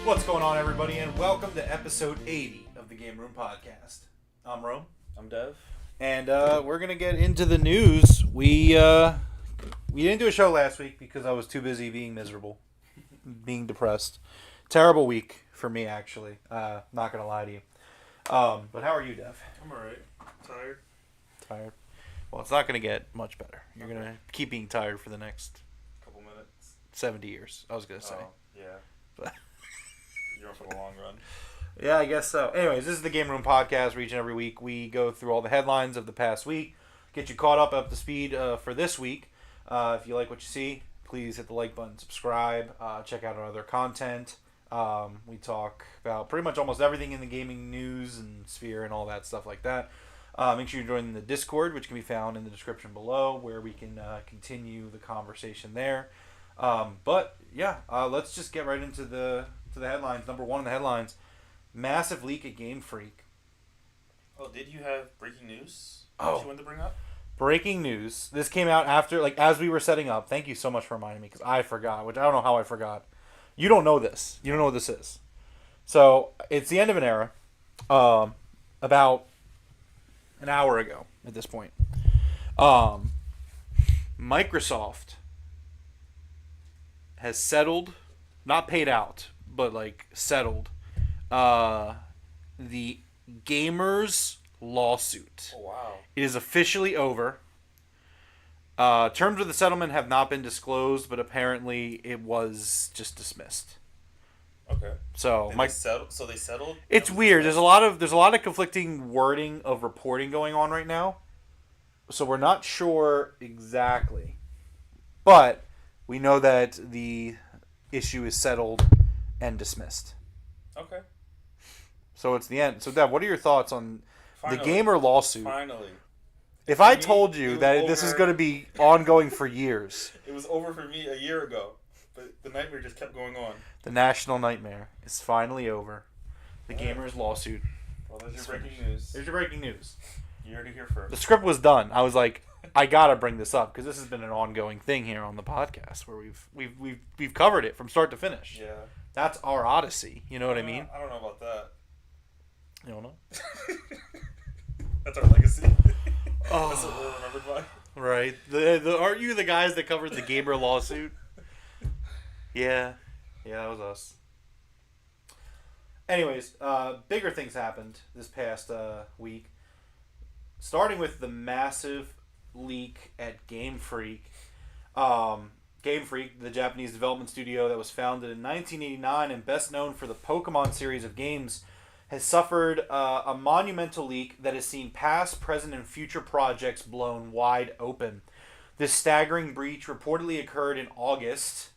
What's going on, everybody, and welcome to episode 80 of the Game Room Podcast. I'm Rome. I'm Dev. And we're going to get into the news. We didn't do a show last week because I was too busy being miserable, being depressed. Terrible week for me, actually. Not going to lie to you. But how are you, Dev? I'm alright. Tired. Tired? Well, it's not going to get much better. You're going to keep being tired for the next... couple minutes. 70 years, I was going to say. Oh, yeah. But... You're on for the long run. Yeah, I guess so. Anyways, this is the Game Room Podcast. Each and every week we go through all the headlines of the past week, get you caught up to speed for this week. If you like what you see, please hit the like button, subscribe, check out our other content. We talk about pretty much almost everything in the gaming news and sphere and all that stuff like that. Make sure you join the Discord, which can be found in the description below, where we can continue the conversation there. But yeah, let's just get right into the headlines. Number one in the headlines: massive leak at Game Freak. Oh, did you have breaking news? Oh. That you wanted to bring up? Breaking news. This came out after, like, as we were setting up. Thank you so much for reminding me, because I forgot, which I don't know how I forgot. You don't know this. You don't know what this is. So, it's the end of an era. About an hour ago, at this point. Microsoft has settled, not paid out, but, like, settled, the Gamers lawsuit. Oh, wow. It is officially over. Terms of the settlement have not been disclosed, but apparently it was just dismissed. Okay. So They settled? it's weird. There's a lot of conflicting wording of reporting going on right now. So we're not sure exactly. But we know that the issue is settled and dismissed. Okay. So it's the end. So Dev, what are your thoughts on Finally. the gamer lawsuit? Finally. If I For me, told it you was that this is over. going to be ongoing for years, It was over for me a year ago, but the nightmare just kept going on. the national nightmare is finally over. The gamers lawsuit. Well, there's It's your breaking finished. news. There's your breaking news. You heard it here first. The script was done. I was like, I gotta bring this up because this has been an ongoing thing here on the podcast where we've covered it from start to finish. Yeah. That's our odyssey. You know what I mean? I don't know about that. You don't know? That's our legacy. Oh. That's what we're remembered by. Right. The aren't you the guys that covered the gamer lawsuit? Yeah. Yeah, that was us. Anyways, bigger things happened this past week. Starting with the massive leak at Game Freak. Game Freak, the Japanese development studio that was founded in 1989 and best known for the Pokemon series of games, has suffered a monumental leak that has seen past, present, and future projects blown wide open. This staggering breach reportedly occurred in August,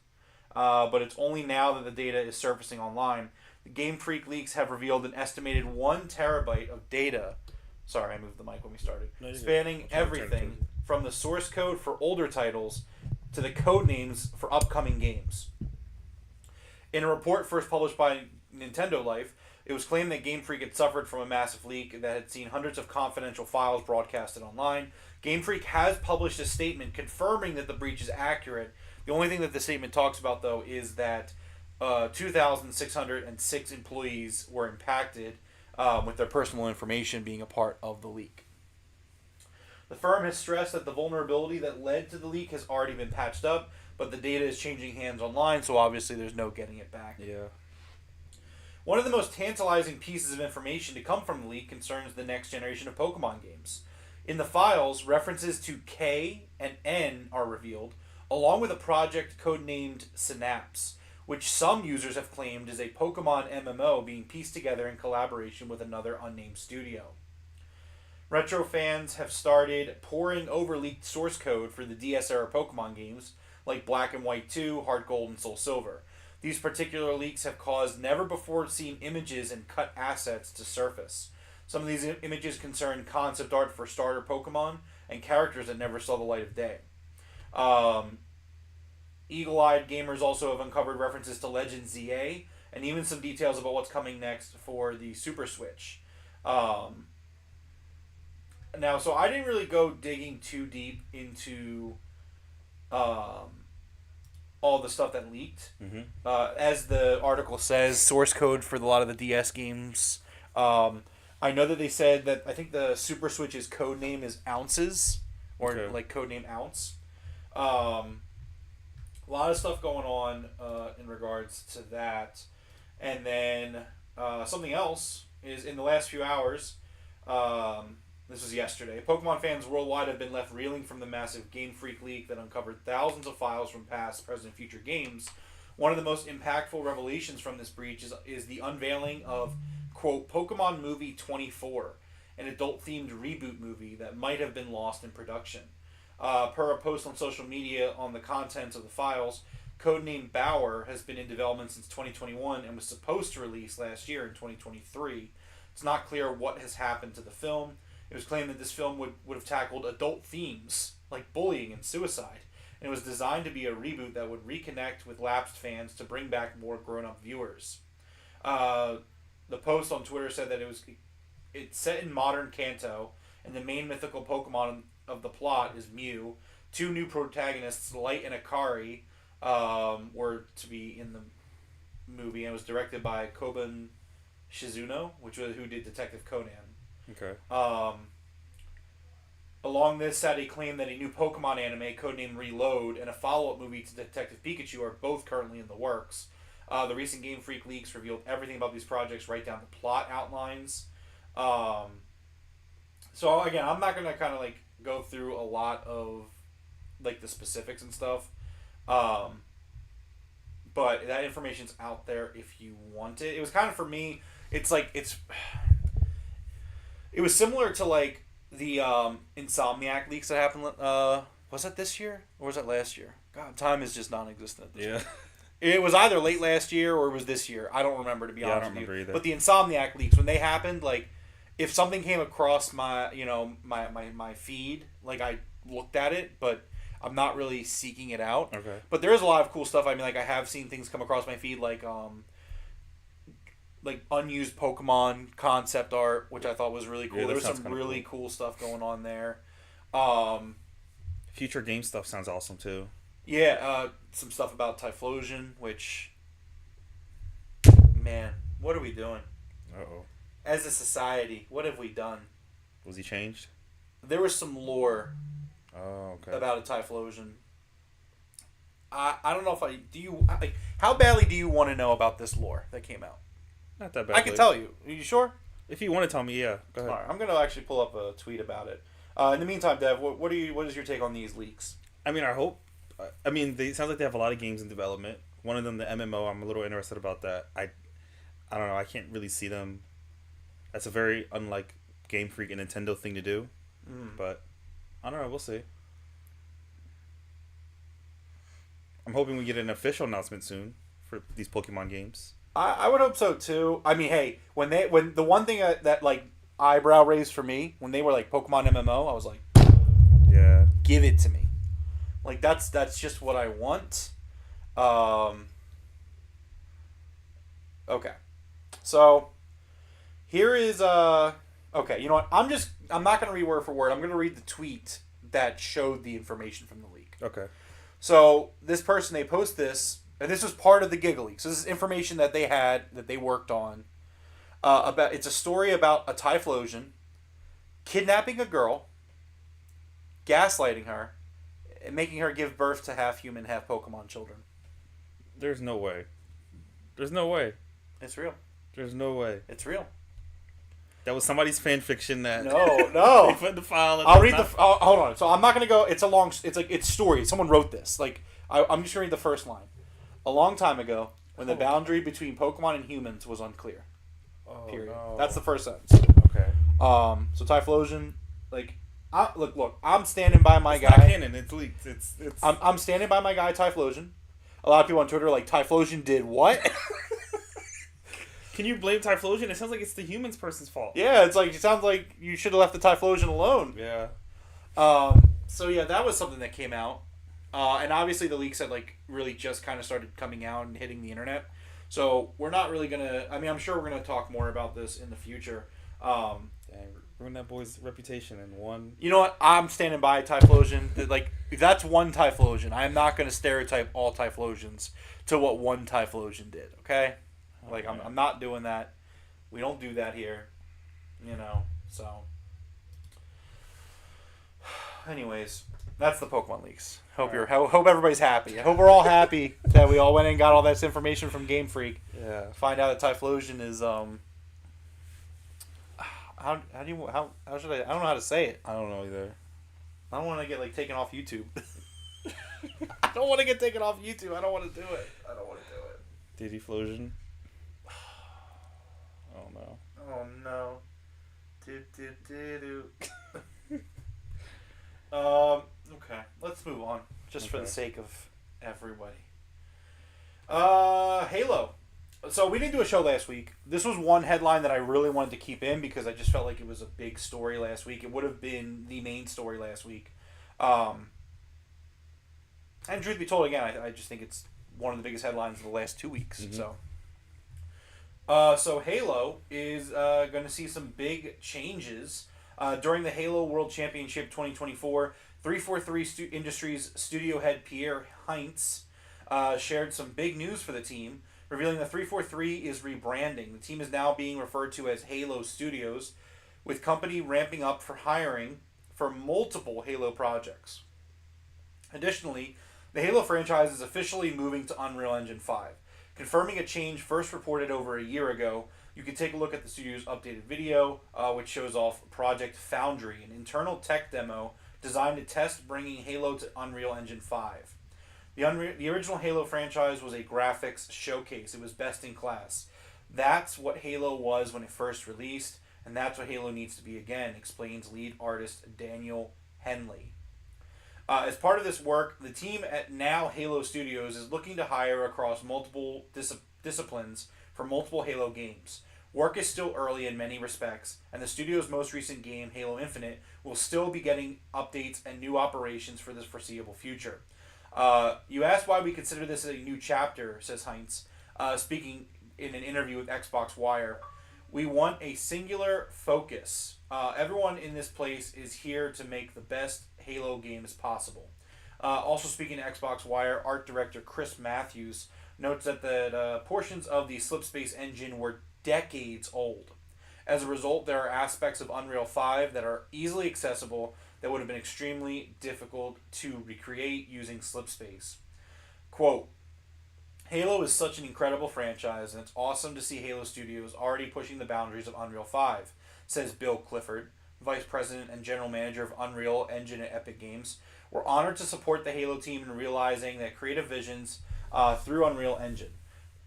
but it's only now that the data is surfacing online. The Game Freak leaks have revealed an estimated 1 terabyte of data. Sorry, I moved the mic when we started. No, you're good. Spanning I'm trying to turn it everything towards you. from the source code for older titles to the code names for upcoming games. In a report first published by Nintendo Life, it was claimed that Game Freak had suffered from a massive leak that had seen hundreds of confidential files broadcasted online. Game Freak has published a statement confirming that the breach is accurate. The only thing that the statement talks about, though, is that 2,606 employees were impacted with their personal information being a part of the leak. The firm has stressed that the vulnerability that led to the leak has already been patched up, but the data is changing hands online, so obviously there's no getting it back. Yeah. One of the most tantalizing pieces of information to come from the leak concerns the next generation of Pokemon games. In the files, references to K and N are revealed, along with a project codenamed Synapse, which some users have claimed is a Pokemon MMO being pieced together in collaboration with another unnamed studio. Retro fans have started poring over leaked source code for the DS-era Pokemon games, like Black and White 2, Heart Gold, and Soul Silver. These particular leaks have caused never-before-seen images and cut assets to surface. Some of these images concern concept art for starter Pokemon and characters that never saw the light of day. Eagle-eyed gamers also have uncovered references to Legend ZA and even some details about what's coming next for the Super Switch. Now, so I didn't really go digging too deep into all the stuff that leaked. Mm-hmm. As the article says, source code for a lot of the DS games. I know that they said that I think the Super Switch's code name is Ounces, or Okay. like code name Ounce. A lot of stuff going on in regards to that. And then something else is in the last few hours, this was yesterday, Pokemon fans worldwide have been left reeling from the massive Game Freak leak that uncovered thousands of files from past, present, and future games. One of the most impactful revelations from this breach is the unveiling of, quote, Pokemon Movie 24, an adult-themed reboot movie that might have been lost in production. Per a post on social media on the contents of the files, codenamed Bauer, has been in development since 2021 and was supposed to release last year in 2023. It's not clear what has happened to the film. It was claimed that this film would have tackled adult themes like bullying and suicide, and it was designed to be a reboot that would reconnect with lapsed fans to bring back more grown-up viewers. The post on Twitter said that it's set in modern Kanto, and the main mythical Pokemon of the plot is Mew. Two new protagonists, Light and Akari, were to be in the movie, and it was directed by Kobun Shizuno, who did Detective Conan. Okay. Along this side, he claimed that a new Pokemon anime, codenamed Reload, and a follow-up movie to Detective Pikachu are both currently in the works. The recent Game Freak leaks revealed everything about these projects, right down to plot outlines. So again, I'm not gonna kind of like go through a lot of like the specifics and stuff. But that information's out there if you want it. It was kind of, for me, it was similar to like the Insomniac leaks that happened. Was that this year or was that last year? God, time is just non-existent. Yeah. It was either late last year or it was this year. I don't remember, to be honest with you. Either. But the Insomniac leaks, when they happened, like, if something came across my feed, like, I looked at it, but I'm not really seeking it out. Okay. But there is a lot of cool stuff. I mean, like, I have seen things come across my feed, like unused Pokemon concept art, which I thought was really cool. Yeah, there was some really cool stuff going on there. Future game stuff sounds awesome too. Yeah, some stuff about Typhlosion, which, man, what are we doing? Uh-oh. As a society, what have we done? Was he changed? There was some lore okay. about a Typhlosion. I don't know if how badly do you want to know about this lore that came out? Not that bad. I can tell you. Are you sure? If you want to tell me, yeah. Go ahead. All right, I'm going to actually pull up a tweet about it. In the meantime, Dev, what is your take on these leaks? I mean, it sounds like they have a lot of games in development. One of them, the MMO, I'm a little interested about that. I don't know. I can't really see them. That's a very unlike Game Freak and Nintendo thing to do. But I don't know. We'll see. I'm hoping we get an official announcement soon for these Pokemon games. I would hope so too. I mean, hey, when the one thing that like eyebrow raised for me when they were like Pokemon MMO, I was like, yeah, give it to me. Like that's just what I want. Okay, so here is okay. You know what? I'm not gonna read word for word. I'm gonna read the tweet that showed the information from the leak. Okay. So this person, they post this, and this was part of the Giga Leak. So this is information that they worked on. It's a story about a Typhlosion kidnapping a girl, gaslighting her, and making her give birth to half human, half Pokemon children. There's no way. There's no way. It's real. There's no way. It's real. That was somebody's fan fiction that No. they put in the file. I'll read hold on. So I'm not gonna go. It's story. Someone wrote this. Like I'm just gonna read the first line. A long time ago, when the boundary between Pokemon and humans was unclear. Period. No. That's the first sentence. Okay. So Typhlosion, like, look, I'm standing by my It's guy. not canon. It's leaked. It's. I'm standing by my guy Typhlosion. A lot of people on Twitter are like, Typhlosion did what? Can you blame Typhlosion? It sounds like it's the humans person's fault. Yeah, it sounds like you should have left the Typhlosion alone. Yeah. So yeah, that was something that came out. And obviously the leaks had like really just kind of started coming out and hitting the internet. So we're not really gonna. I mean, I'm sure we're gonna talk more about this in the future. Dang, ruin that boy's reputation in one. You know what? I'm standing by Typhlosion. Like, that's one Typhlosion. I'm not gonna stereotype all Typhlosions to what one Typhlosion did. Okay? Like, I'm not doing that. We don't do that here. You know. So. Anyways, that's the Pokemon leaks. Hope everybody's happy. I hope we're all happy that we all went and got all this information from Game Freak. Yeah. Find out that Typhlosion is how should I don't know how to say it. I don't know either. I don't want to get like taken off YouTube. I don't want to get taken off YouTube. I don't want to do it. Digiflosion. Oh no. Oh no. Okay, let's move on. Just for the sake of everybody. Halo. So we didn't do a show last week. This was one headline that I really wanted to keep in because I just felt like it was a big story last week. It would have been the main story last week. And truth be told, again, I just think it's one of the biggest headlines of the last 2 weeks. Mm-hmm. So Halo is going to see some big changes during the Halo World Championship 2024. 343 Industries studio head Pierre Heinz shared some big news for the team, revealing that 343 is rebranding. The team is now being referred to as Halo Studios, with company ramping up for hiring for multiple Halo projects. Additionally, the Halo franchise is officially moving to Unreal Engine 5. Confirming a change first reported over a year ago, you can take a look at the studio's updated video, which shows off Project Foundry, an internal tech demo designed to test bringing Halo to Unreal Engine 5. The original Halo franchise was a graphics showcase. It was best in class. That's what Halo was when it first released, and that's what Halo needs to be again, explains lead artist Daniel Henley. As part of this work, the team at now Halo Studios is looking to hire across multiple disciplines for multiple Halo games. Work is still early in many respects, and the studio's most recent game, Halo Infinite, will still be getting updates and new operations for this foreseeable future. You asked why we consider this a new chapter, says Heinz, speaking in an interview with Xbox Wire. We want a singular focus. Everyone in this place is here to make the best Halo games possible. Also speaking to Xbox Wire, art director Chris Matthews notes that portions of the Slipspace engine were decades old. As a result, there are aspects of Unreal 5 that are easily accessible that would have been extremely difficult to recreate using Slipspace. Quote, Halo is such an incredible franchise, and it's awesome to see Halo Studios already pushing the boundaries of Unreal 5, says Bill Clifford, Vice President and General Manager of Unreal Engine at Epic Games. We're honored to support the Halo team in realizing their creative visions through Unreal Engine.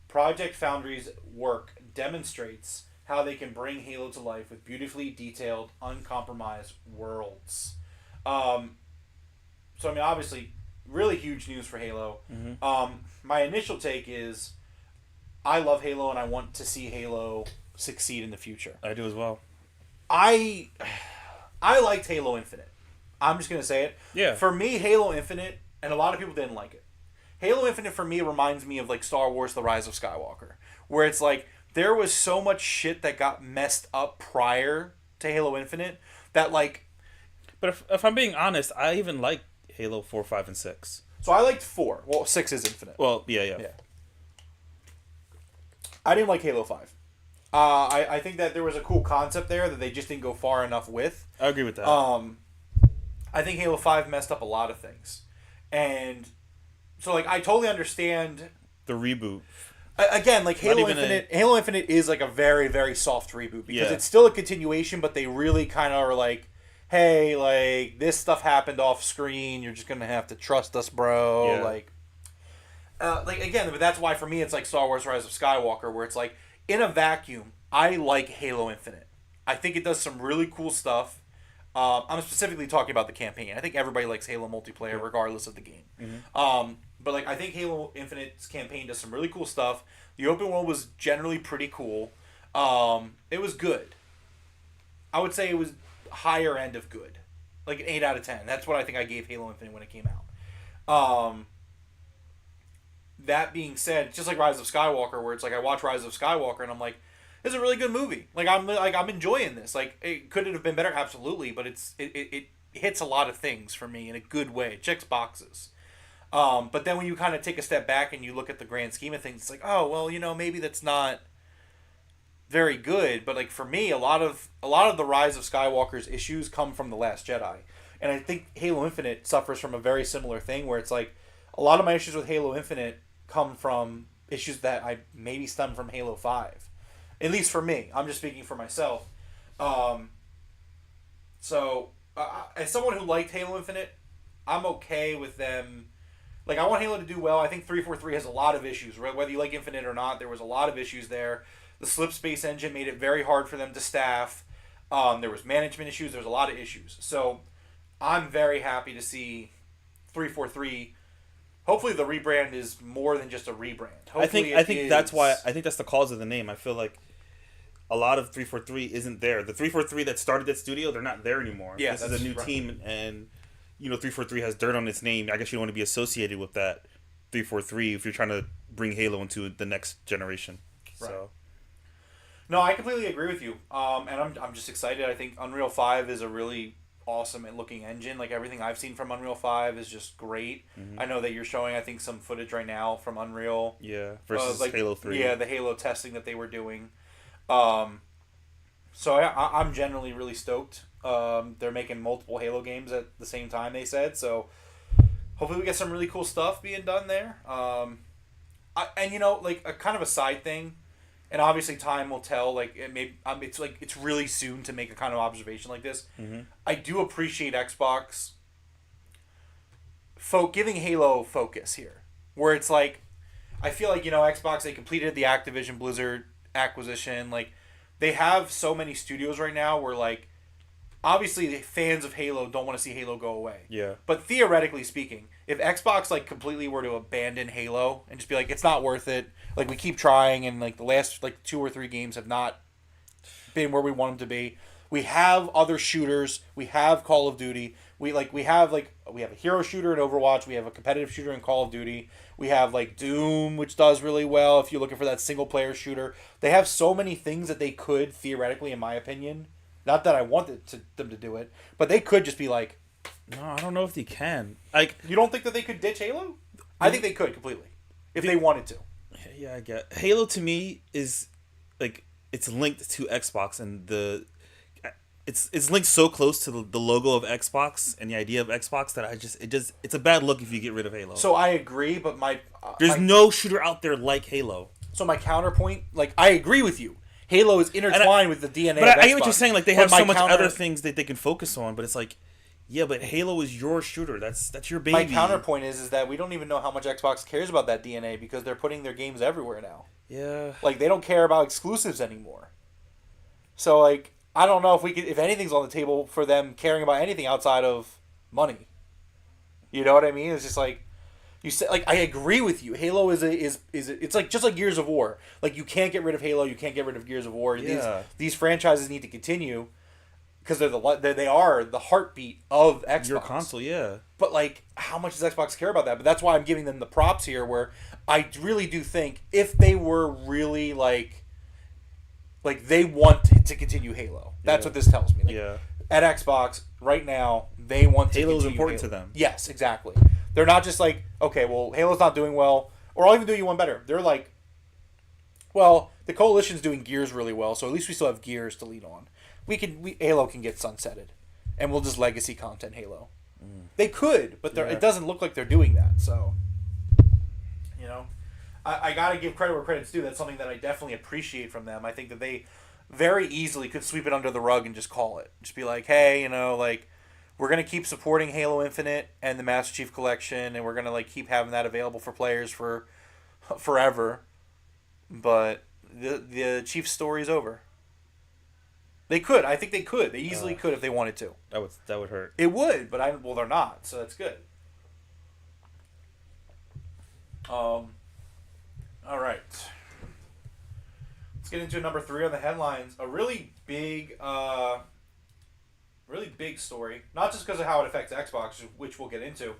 Project Foundry's work demonstrates how they can bring Halo to life with beautifully detailed, uncompromised worlds. So, I mean, obviously, really huge news for Halo. Mm-hmm. My initial take is I love Halo and I want to see Halo succeed in the future. I do as well. I liked Halo Infinite. I'm just going to say it. Yeah. For me, Halo Infinite, and a lot of people didn't like it. Halo Infinite for me reminds me of like Star Wars The Rise of Skywalker, where it's like there was so much shit that got messed up prior to Halo Infinite that like... But if I'm being honest, I even like Halo 4, 5, and 6. So I liked 4. Well, 6 is Infinite. Well, yeah. I didn't like Halo 5. I think that there was a cool concept there that they just didn't go far enough with. I agree with that. I think Halo 5 messed up a lot of things. And so, like, I totally understand... The reboot. Again, like, Halo Infinite is, like, a very, very soft reboot. Because it's still a continuation, but they really kind of are like, hey, like, this stuff happened off screen. You're just going to have to trust us, bro. Yeah. Like, again, but that's why, for me, it's like Star Wars Rise of Skywalker, where it's like, in a vacuum, I like Halo Infinite. I think it does some really cool stuff. I'm specifically talking about the campaign. I think everybody likes Halo multiplayer regardless of the game. Mm-hmm. But like I think Halo Infinite's campaign does some really cool stuff. The open world was generally pretty cool. It was good. I would say it was higher end of good. Like an 8 out of 10. That's what I think I gave Halo Infinite when it came out. That being said, it's just like Rise of Skywalker, where it's like I watch Rise of Skywalker and I'm like, it's a really good movie. I'm enjoying this. Like, could it have been better? Absolutely, but it hits a lot of things for me in a good way. It checks boxes. But then when you kind of take a step back and you look at the grand scheme of things, it's like, oh well, maybe that's not very good. But like for me, a lot of the Rise of Skywalker's issues come from The Last Jedi, and I think Halo Infinite suffers from a very similar thing, where it's like a lot of my issues with Halo Infinite come from issues that I maybe stem from Halo 5. At least for me. I'm just speaking for myself. So, as someone who liked Halo Infinite, I'm okay with them. Like, I want Halo to do well. I think 343 has a lot of issues. Whether you like Infinite or not, there was a lot of issues there. The Slipspace engine made it very hard for them to staff. There was management issues. There was a lot of issues. So, I'm very happy to see 343 hopefully the rebrand is more than just a rebrand. I think Hopefully that's why I think that's the cause of the name. I feel like a lot of 343 isn't there. The 343 that started that studio, they're not there anymore. Yeah, this is that's a new right. team, and 343 has dirt on its name. I guess you don't want to be associated with that 343 if you're trying to bring Halo into the next generation. Right. So No, I completely agree with you. And I'm just excited. I think Unreal 5 is a really awesome and looking engine. Like everything I've seen from Unreal 5 is just great. I know that you're showing, I think, some footage right now from Unreal. yeah, versus like, Halo 3. Yeah, the Halo testing that they were doing. So I'm generally really stoked. They're making multiple Halo games at the same time, they said. So hopefully we get some really cool stuff being done there. And like a kind of a side thing, and obviously time will tell. Like it's really soon to make a kind of observation like this. I do appreciate Xbox giving Halo focus here, where it's like I feel like Xbox, they completed the Activision Blizzard acquisition. Like they have so many studios right now where like obviously the fans of Halo don't want to see Halo go away. Yeah. But theoretically speaking, if Xbox like completely were to abandon Halo and just be like, it's not worth it, like we keep trying and like the last like 2 or 3 games have not been where we want them to be. We have other shooters. We have Call of Duty. We have a hero shooter in Overwatch. We have a competitive shooter in Call of Duty. We have like Doom, which does really well if you're looking for that single player shooter. They have so many things that they could theoretically, in my opinion. Not that I wanted them to do it, but they could just be like, No, I don't know if they can. Like, you don't think that they could ditch Halo? I think they could completely if they wanted to. yeah, I get Halo to me is like it's linked to Xbox and it's linked so close to the logo of Xbox and the idea of Xbox that it's a bad look if you get rid of Halo. So I agree, but There's no shooter out there like Halo. So my counterpoint, like I agree with you. Halo is intertwined with the DNA. But of I get Xbox. what you're saying. Like they have so much other things that they can focus on, but it's like, yeah, but Halo is your shooter. That's your baby. My counterpoint is that we don't even know how much Xbox cares about that DNA because they're putting their games everywhere now. Yeah. Like they don't care about exclusives anymore. So like I don't know if anything's on the table for them caring about anything outside of money. You know what I mean? It's just like you said. Like I agree with you. Halo is it's like just like Gears of War. Like you can't get rid of Halo. You can't get rid of Gears of War. Yeah. These franchises need to continue because they are the heartbeat of Xbox. Your console, yeah. But like, how much does Xbox care about that? But that's why I'm giving them the props here. Where I really do think if they were really like they want to continue Halo. That's what this tells me. Like, Yeah. At Xbox right now, they want to. Halo's continue important Halo. to them. Yes, exactly. They're not just like, okay, well, Halo's not doing well, or I'll even do you one better. They're like, well, the Coalition's doing Gears really well, so at least we still have Gears to lean on. Halo can get sunsetted, and we'll just legacy content Halo. They could, but it doesn't look like they're doing that. So, I got to give credit where credit's due. That's something that I definitely appreciate from them. I think that they very easily could sweep it under the rug and just call it. Just be like, hey, we're going to keep supporting Halo Infinite and the Master Chief Collection, and we're going to keep having that available for players for forever. But the Chief's story's over. They could. I think they could. They easily could if they wanted to. That would hurt. It would, but they're not, so that's good. All right. Let's get into number 3 on the headlines. A really big story. Not just because of how it affects Xbox, which we'll get into.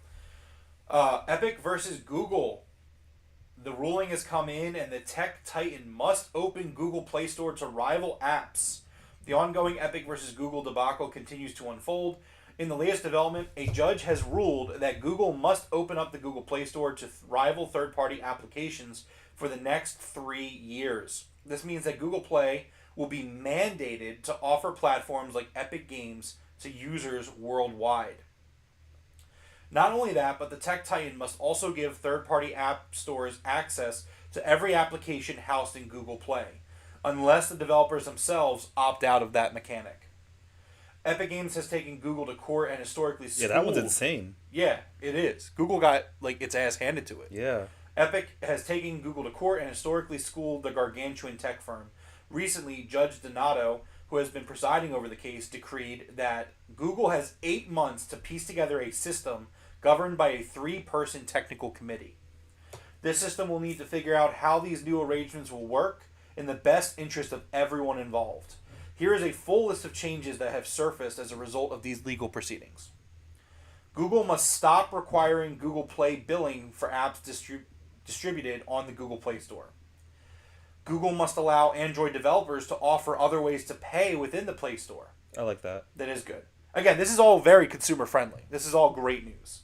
Epic versus Google. The ruling has come in, and the tech titan must open Google Play Store to rival apps. The ongoing Epic versus Google debacle continues to unfold. In the latest development, a judge has ruled that Google must open up the Google Play Store to rival third-party applications for the next 3 years. This means that Google Play will be mandated to offer platforms like Epic Games to users worldwide. Not only that, but the tech titan must also give third-party app stores access to every application housed in Google Play, unless the developers themselves opt out of that mechanic. Epic Games has taken Google to court and historically schooled... Yeah, that one's insane. Yeah, it is. Google got its ass handed to it. Yeah. Epic has taken Google to court and historically schooled the gargantuan tech firm. Recently, Judge Donato, who has been presiding over the case, decreed that Google has 8 months to piece together a system governed by a 3-person technical committee. This system will need to figure out how these new arrangements will work in the best interest of everyone involved. Here is a full list of changes that have surfaced as a result of these legal proceedings. Google must stop requiring Google Play billing for apps distributed on the Google Play Store. Google must allow Android developers to offer other ways to pay within the Play Store. I like that. That is good. Again, this is all very consumer friendly. This is all great news.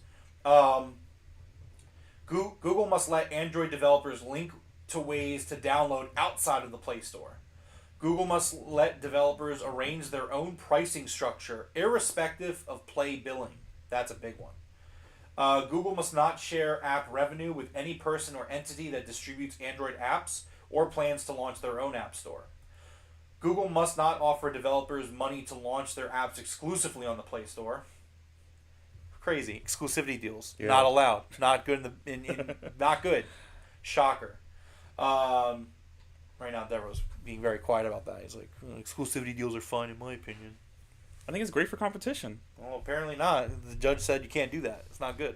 Google must let Android developers link to ways to download outside of the Play Store. Google must let developers arrange their own pricing structure irrespective of Play billing. That's a big one. Google must not share app revenue with any person or entity that distributes Android apps or plans to launch their own app store. Google must not offer developers money to launch their apps exclusively on the Play Store. Crazy exclusivity deals, not allowed, not good not good. Shocker. Right now, Deborah's being very quiet about that. He's like, exclusivity deals are fine in my opinion. I think it's great for competition. Well, apparently not. The judge said you can't do that. It's not good.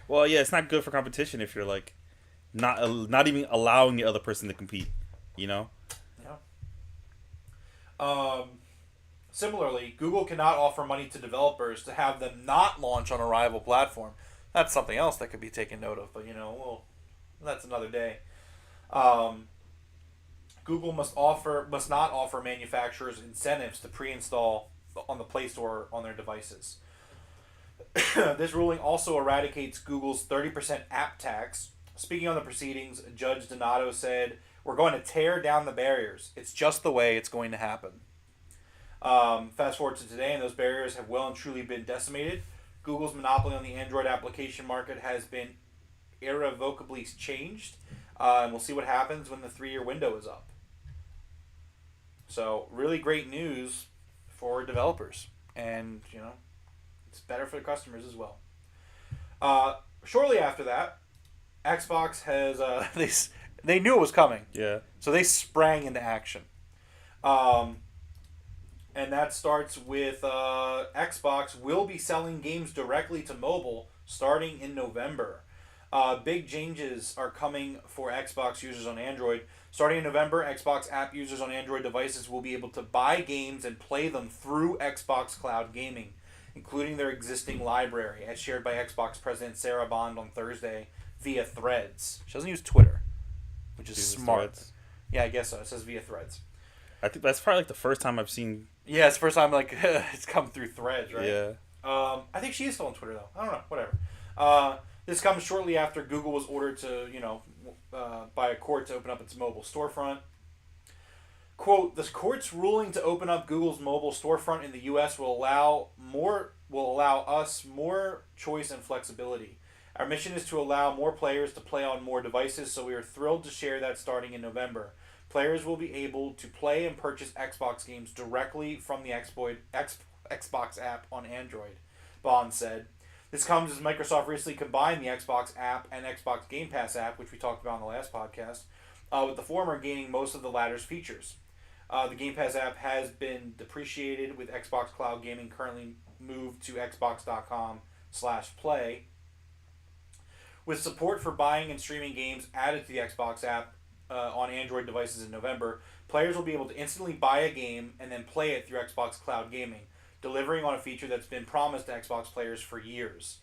Well, yeah, it's not good for competition if you're like not even allowing the other person to compete. You know. Yeah. Similarly, Google cannot offer money to developers to have them not launch on a rival platform. That's something else that could be taken note of, but well, that's another day. Google must not offer manufacturers incentives to pre-install on the Play Store on their devices. This ruling also eradicates Google's 30% app tax. Speaking on the proceedings, Judge Donato said, "We're going to tear down the barriers. It's just the way it's going to happen." Fast forward to today, and those barriers have well and truly been decimated. Google's monopoly on the Android application market has been irrevocably changed, and we'll see what happens when the 3-year window is up. So, really great news for developers, and it's better for the customers as well. Shortly after that, Xbox has they knew it was coming, so they sprang into action. And that starts with Xbox will be selling games directly to mobile starting in November. Big changes are coming for Xbox users on Android. Starting in November, Xbox app users on Android devices will be able to buy games and play them through Xbox Cloud Gaming, including their existing library, as shared by Xbox President Sarah Bond on Thursday via Threads. She doesn't use Twitter, which is smart. Threads. Yeah, I guess so. It says via Threads. I think that's probably like the first time I've seen. Yeah, it's the first time it's come through Threads, right? Yeah. I think she is still on Twitter though. I don't know. Whatever. This comes shortly after Google was ordered to, by a court to open up its mobile storefront. Quote: "The court's ruling to open up Google's mobile storefront in the U.S. will allow us more choice and flexibility. Our mission is to allow more players to play on more devices, so we are thrilled to share that starting in November. Players will be able to play and purchase Xbox games directly from the Xbox app on Android," Bond said. This comes as Microsoft recently combined the Xbox app and Xbox Game Pass app, which we talked about in the last podcast, with the former gaining most of the latter's features. The Game Pass app has been depreciated, with Xbox Cloud Gaming currently moved to xbox.com/play. With support for buying and streaming games added to the Xbox app on Android devices in November, players will be able to instantly buy a game and then play it through Xbox Cloud Gaming, delivering on a feature that's been promised to Xbox players for years.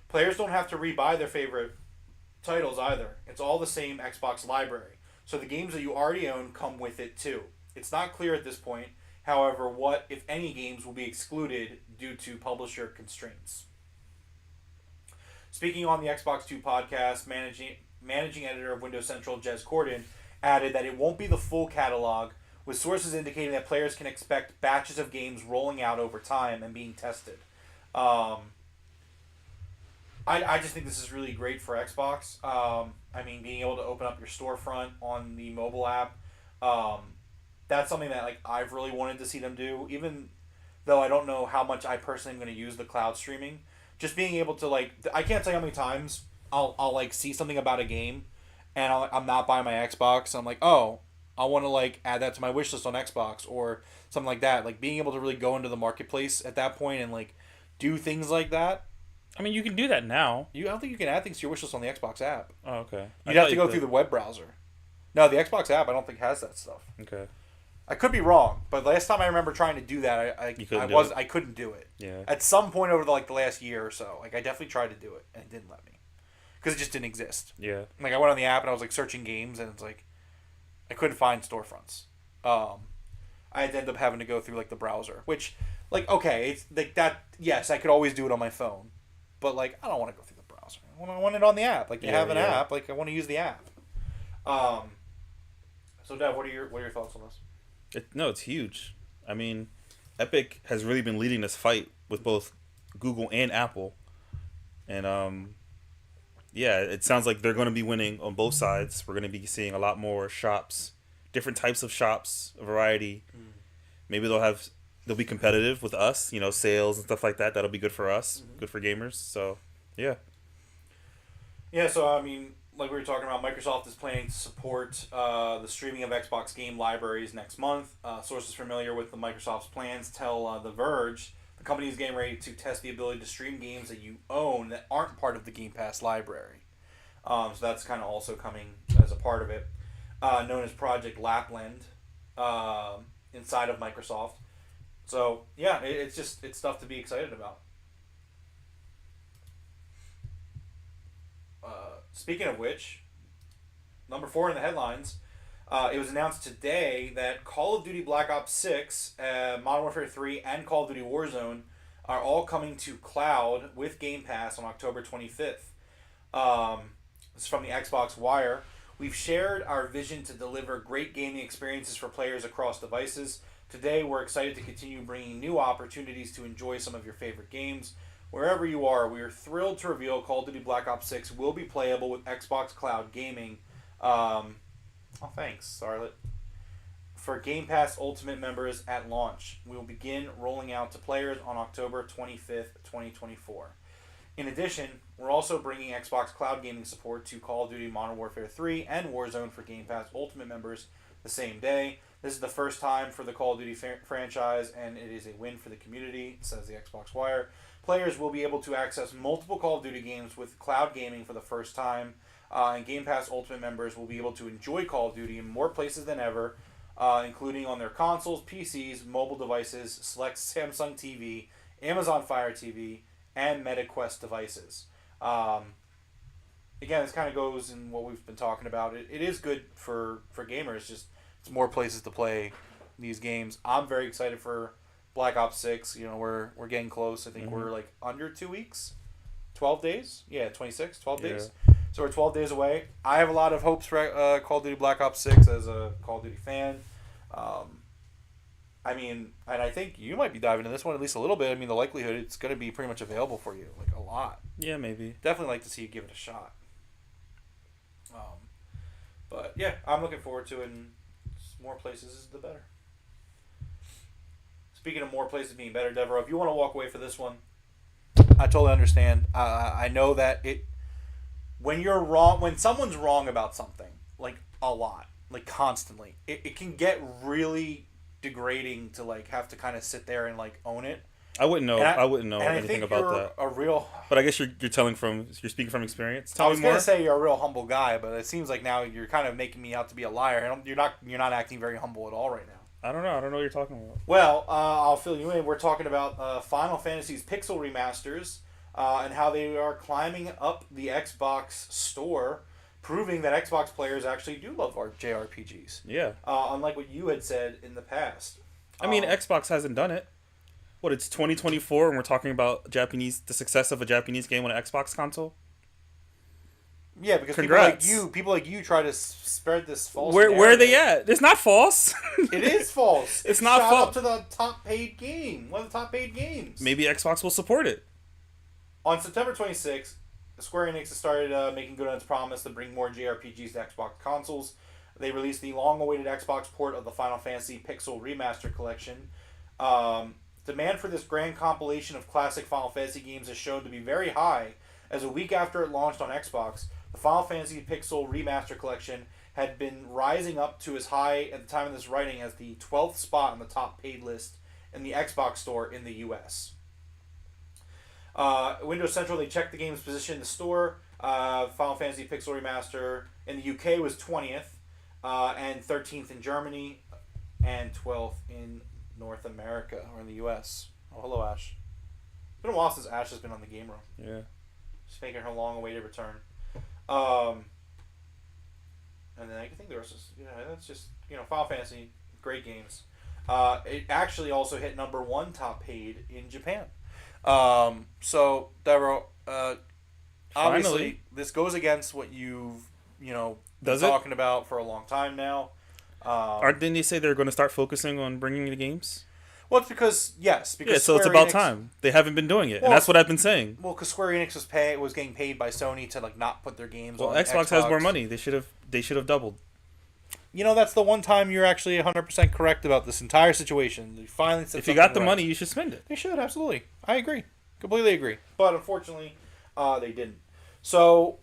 Players don't have to rebuy their favorite titles either. It's all the same Xbox library, so the games that you already own come with it too. It's not clear at this point, however, what, if any, games will be excluded due to publisher constraints. Speaking on the Xbox 2 podcast, managing editor of Windows Central, Jez Corden, added that it won't be the full catalog, with sources indicating that players can expect batches of games rolling out over time and being tested. I just think this is really great for Xbox. Being able to open up your storefront on the mobile app, that's something that I've really wanted to see them do, even though I don't know how much I personally am going to use the cloud streaming. Just being able to, I can't tell you how many times I'll see something about a game, and I'm not buying my Xbox. I'm like, oh, I want to add that to my wish list on Xbox or something like that. Being able to really go into the marketplace at that point and do things like that. I mean, you can do that now. I don't think you can add things to your wish list on the Xbox app. Oh, okay. You'd have to go through the web browser. No, the Xbox app I don't think has that stuff. Okay. I could be wrong, but last time I remember trying to do that, I couldn't do it. Yeah. At some point over the last year or so, I definitely tried to do it and it didn't let me because it just didn't exist. Yeah. I went on the app and I was searching games and it's I couldn't find storefronts. I had to end up having to go through the browser, which okay, it's that. Yes, I could always do it on my phone, but I don't want to go through the browser. I want it on the app. You have an app. I want to use the app. So Dev, what are your thoughts on this? No, it's huge. I mean, Epic has really been leading this fight with both Google and Apple, and yeah, it sounds like they're going to be winning on both sides. We're going to be seeing a lot more shops, different types of shops, a variety. Maybe they'll be competitive with us, sales and stuff like that. That'll be good for us, good for gamers. So, yeah. Yeah, so I mean, like we were talking about, Microsoft is planning to support the streaming of Xbox game libraries next month. Sources familiar with Microsoft's plans tell The Verge the company is getting ready to test the ability to stream games that you own that aren't part of the Game Pass library. So that's kind of also coming as a part of it, known as Project Lapland, inside of Microsoft. So yeah, it's stuff to be excited about. Speaking of which, number 4 in the headlines, it was announced today that Call of Duty Black Ops 6, Modern Warfare 3, and Call of Duty Warzone are all coming to cloud with Game Pass on October 25th. This is from the Xbox Wire. We've shared our vision to deliver great gaming experiences for players across devices. Today, we're excited to continue bringing new opportunities to enjoy some of your favorite games. Wherever you are, we are thrilled to reveal Call of Duty Black Ops 6 will be playable with Xbox Cloud Gaming. Thanks, Starlet. For Game Pass Ultimate members at launch. We will begin rolling out to players on October 25th, 2024. In addition, we're also bringing Xbox Cloud Gaming support to Call of Duty Modern Warfare 3 and Warzone for Game Pass Ultimate members the same day. This is the first time for the Call of Duty franchise, and it is a win for the community, says the Xbox Wire. Players will be able to access multiple Call of Duty games with cloud gaming for the first time, and Game Pass Ultimate members will be able to enjoy Call of Duty in more places than ever, including on their consoles, PCs, mobile devices, select Samsung TV, Amazon Fire TV, and MetaQuest devices. Again, this kind of goes in what we've been talking about. It is good for gamers, just it's more places to play these games. I'm very excited for Black Ops 6. We're getting close. I think we're under 2 weeks. 12 days? Yeah, 26, 12 days. So we're 12 days away. I have a lot of hopes for Call of Duty Black Ops 6 as a Call of Duty fan. I mean, and I think you might be diving into this one at least a little bit. I mean, the likelihood it's going to be pretty much available for you, a lot. Yeah, maybe. Definitely like to see you give it a shot. But yeah, I'm looking forward to it, and more places is the better. Speaking of more places being better, Devereaux, if you want to walk away for this one, I totally understand. I know that when you're wrong, when someone's wrong about something, a lot, constantly, it can get really degrading to have to kind of sit there and own it. I wouldn't know. I wouldn't know anything about that. A real. But I guess you're speaking from experience. I was gonna say you're a real humble guy, but it seems like now you're kind of making me out to be a liar. And you're not acting very humble at all right now. I don't know. I don't know what you're talking about. Well, I'll fill you in. We're talking about Final Fantasy's Pixel remasters and how they are climbing up the Xbox store, proving that Xbox players actually do love our JRPGs. Yeah. Unlike what you had said in the past. I mean, Xbox hasn't done it. What, it's 2024 and we're talking about the success of a Japanese game on an Xbox console? Yeah, because people like you try to spread this false narrative. Where are they at? It's not false. It is false. It's not false. Up to the top paid game. One of the top paid games. Maybe Xbox will support it. On September 26th, Square Enix has started making good on its promise to bring more JRPGs to Xbox consoles. They released the long-awaited Xbox port of the Final Fantasy Pixel Remaster Collection. Demand for this grand compilation of classic Final Fantasy games is shown to be very high, as a week after it launched on Xbox, the Final Fantasy Pixel Remaster Collection had been rising up to as high at the time of this writing as the 12th spot on the top paid list in the Xbox store in the US. Windows Central, they checked the game's position in the store. Final Fantasy Pixel Remaster in the UK was 20th, and 13th in Germany, and 12th in North America, or in the US. Oh, hello, Ash. It's been a while since Ash has been on the game room. Yeah. She's making her long-awaited return. And then I think the rest is, that's just, Final Fantasy, great games. It actually also hit number 1 top paid in Japan. So, Deborah, obviously, Finally. this goes against what you've, been Does it? talking about for a long time now. Didn't they say they're going to start focusing on bringing the games? Well, it's because, yes. Because Yeah, so it's Square about Enix- time. They haven't been doing it, Well, and that's what I've been saying. Well, because Square Enix was getting paid by Sony to not put their games Well, on Xbox has more money. They should have doubled. That's the one time you're actually 100% correct about this entire situation. They finally said If you got something the right. money, you should spend it. They should, absolutely. I agree. Completely agree. But unfortunately, they didn't. So,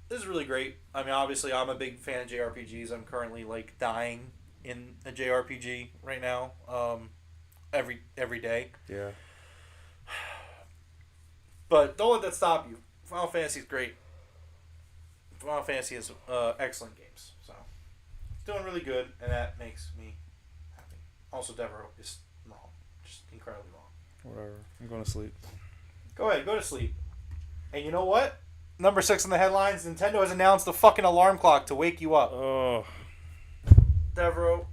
this is really great. I mean, obviously, I'm a big fan of JRPGs. I'm currently, dying in a JRPG right now. Every day. Yeah. But don't let that stop you. Final Fantasy is great. Final Fantasy is excellent games. So, it's doing really good, and that makes me happy. Also, Devereaux is wrong. Just incredibly wrong. Whatever. I'm going to sleep. Go ahead, go to sleep. And you know what? Number 6 in the headlines, Nintendo has announced a fucking alarm clock to wake you up. Oh. Devereaux.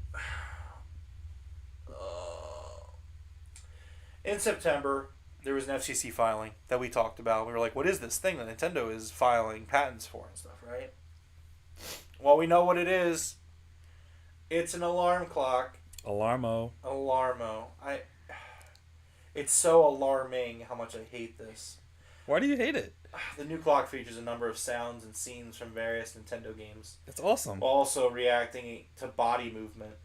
In September, there was an FCC filing that we talked about. We were like, what is this thing that Nintendo is filing patents for and stuff, right? Well, we know what it is. It's an alarm clock. Alarmo. Alarmo. It's so alarming how much I hate this. Why do you hate it? The new clock features a number of sounds and scenes from various Nintendo games, It's awesome. while also reacting to body movement.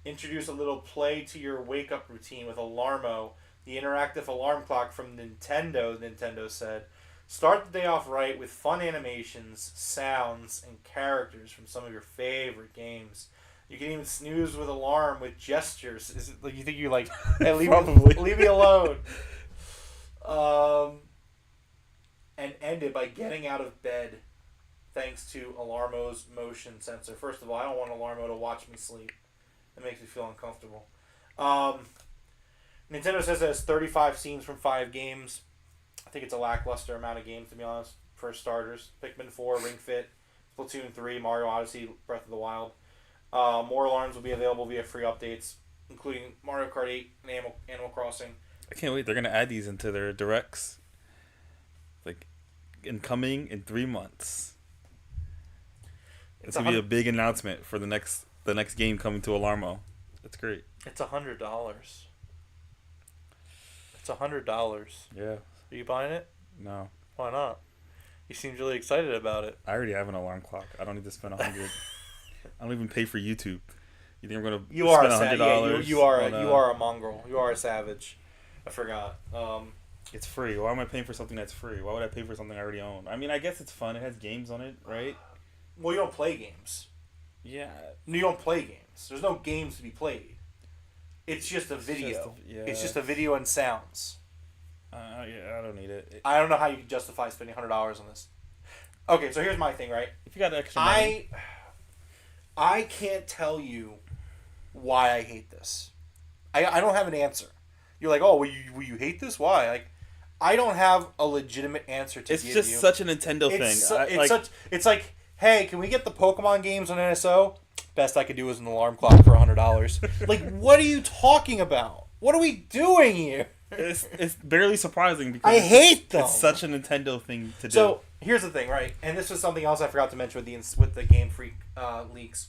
Introduce a little play to your wake-up routine with Alarmo, the interactive alarm clock from Nintendo, Nintendo said. Start the day off right with fun animations, sounds, and characters from some of your favorite games. You can even snooze with alarm with gestures. Is it like you think hey, Probably. leave me alone. And end it by getting out of bed thanks to Alarmo's motion sensor. First of all, I don't want Alarmo to watch me sleep. It makes me feel uncomfortable. Nintendo says it has 35 scenes from 5 games. I think it's a lackluster amount of games, to be honest, for starters. Pikmin 4, Ring Fit, Splatoon 3, Mario Odyssey, Breath of the Wild. More alarms will be available via free updates, including Mario Kart 8 and Animal Crossing. I can't wait. They're going to add these into their directs. Incoming in 3 months. It's going to be a big announcement for the next game coming to Alarmo. That's great. It's $100. It's $100. Yeah. Are you buying it? No. Why not? You seem really excited about it. I already have an alarm clock. I don't need to spend $100. I don't even pay for YouTube. You think I'm going to You are spend a $100? you are a mongrel. You are a savage. I forgot. It's free. Why am I paying for something that's free? Why would I pay for something I already own? I mean, I guess it's fun. It has games on it, right? Well, you don't play games. Yeah. You don't play games. There's no games to be played. It's just a video. It's just a video and sounds. Yeah, I don't need it. I don't know how you can justify spending $100 on this. Okay, so here's my thing, right? If you got extra money, I can't tell you why I hate this. I don't have an answer. You're like, oh, will you hate this? Why? I don't have a legitimate answer to it's give just you. such a Nintendo It's like, hey, can we get the Pokemon games on NSO? Best I could do is an alarm clock for $100. Like, what are you talking about? What are we doing here? It's barely surprising because I hate them. It's such a Nintendo thing to do. So here's the thing, right? And this was something else I forgot to mention with the Game Freak leaks.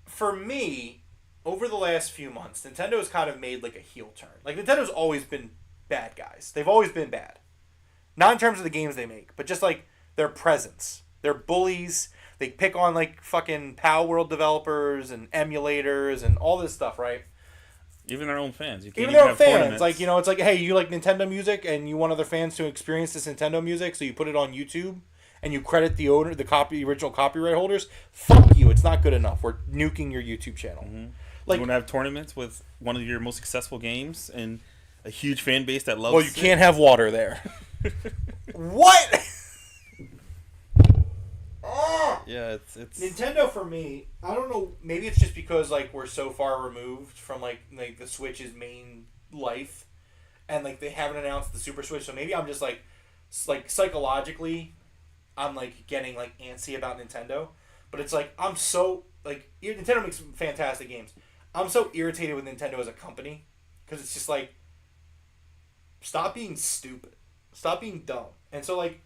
For me, over the last few months, Nintendo has kind of made a heel turn. Nintendo's always been bad guys. They've always been bad. Not in terms of the games they make, but just their presence. They're bullies. They pick on fucking Power World developers and emulators and all this stuff, right? Even their own fans. You can't Even even their have fans. tournaments. It's like, hey, you like Nintendo music and you want other fans to experience this Nintendo music, so you put it on YouTube and you credit the owner, the original copyright holders. Fuck you. It's not good enough. We're nuking your YouTube channel. You want to have tournaments with one of your most successful games, and a huge fan base that loves. Well, you can't have water there. What? Yeah, it's Nintendo for me, I don't know. Maybe it's just because like we're so far removed from like the Switch's main life, and like they haven't announced the Super Switch. So maybe I'm just like psychologically, I'm like getting like antsy about Nintendo. But it's like I'm so like Nintendo makes fantastic games. I'm so irritated with Nintendo as a company because it's just like stop being stupid, stop being dumb, and so like.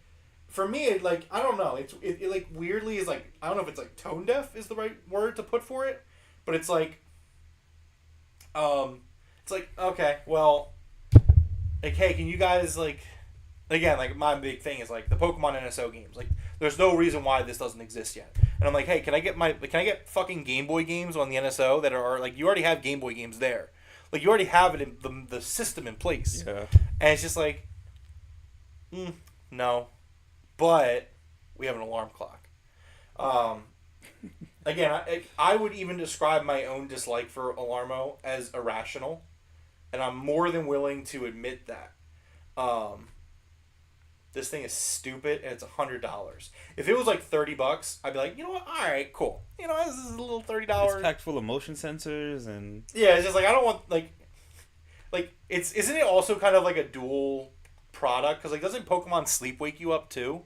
For me, it, like I don't know, it like weirdly is like I don't know if it's like tone deaf is the right word to put for it, but it's like okay, well, like hey, can you guys like again like my big thing is like the Pokemon NSO games like there's no reason why this doesn't exist yet, and I'm like hey, can I get fucking Game Boy games on the NSO that are like you already have Game Boy games there, like you already have it in the system in place, yeah. and it's just like no. But we have an alarm clock. Again, I would even describe my own dislike for Alarmo as irrational, and I'm more than willing to admit that. This thing is stupid, and it's $100. If it was like $30, I'd be like, you know what? All right, cool. You know, this is a little $30. It's packed full of motion sensors and. Yeah, it's just like I don't want like isn't it also kind of like a dual product because like doesn't Pokemon Sleep wake you up too?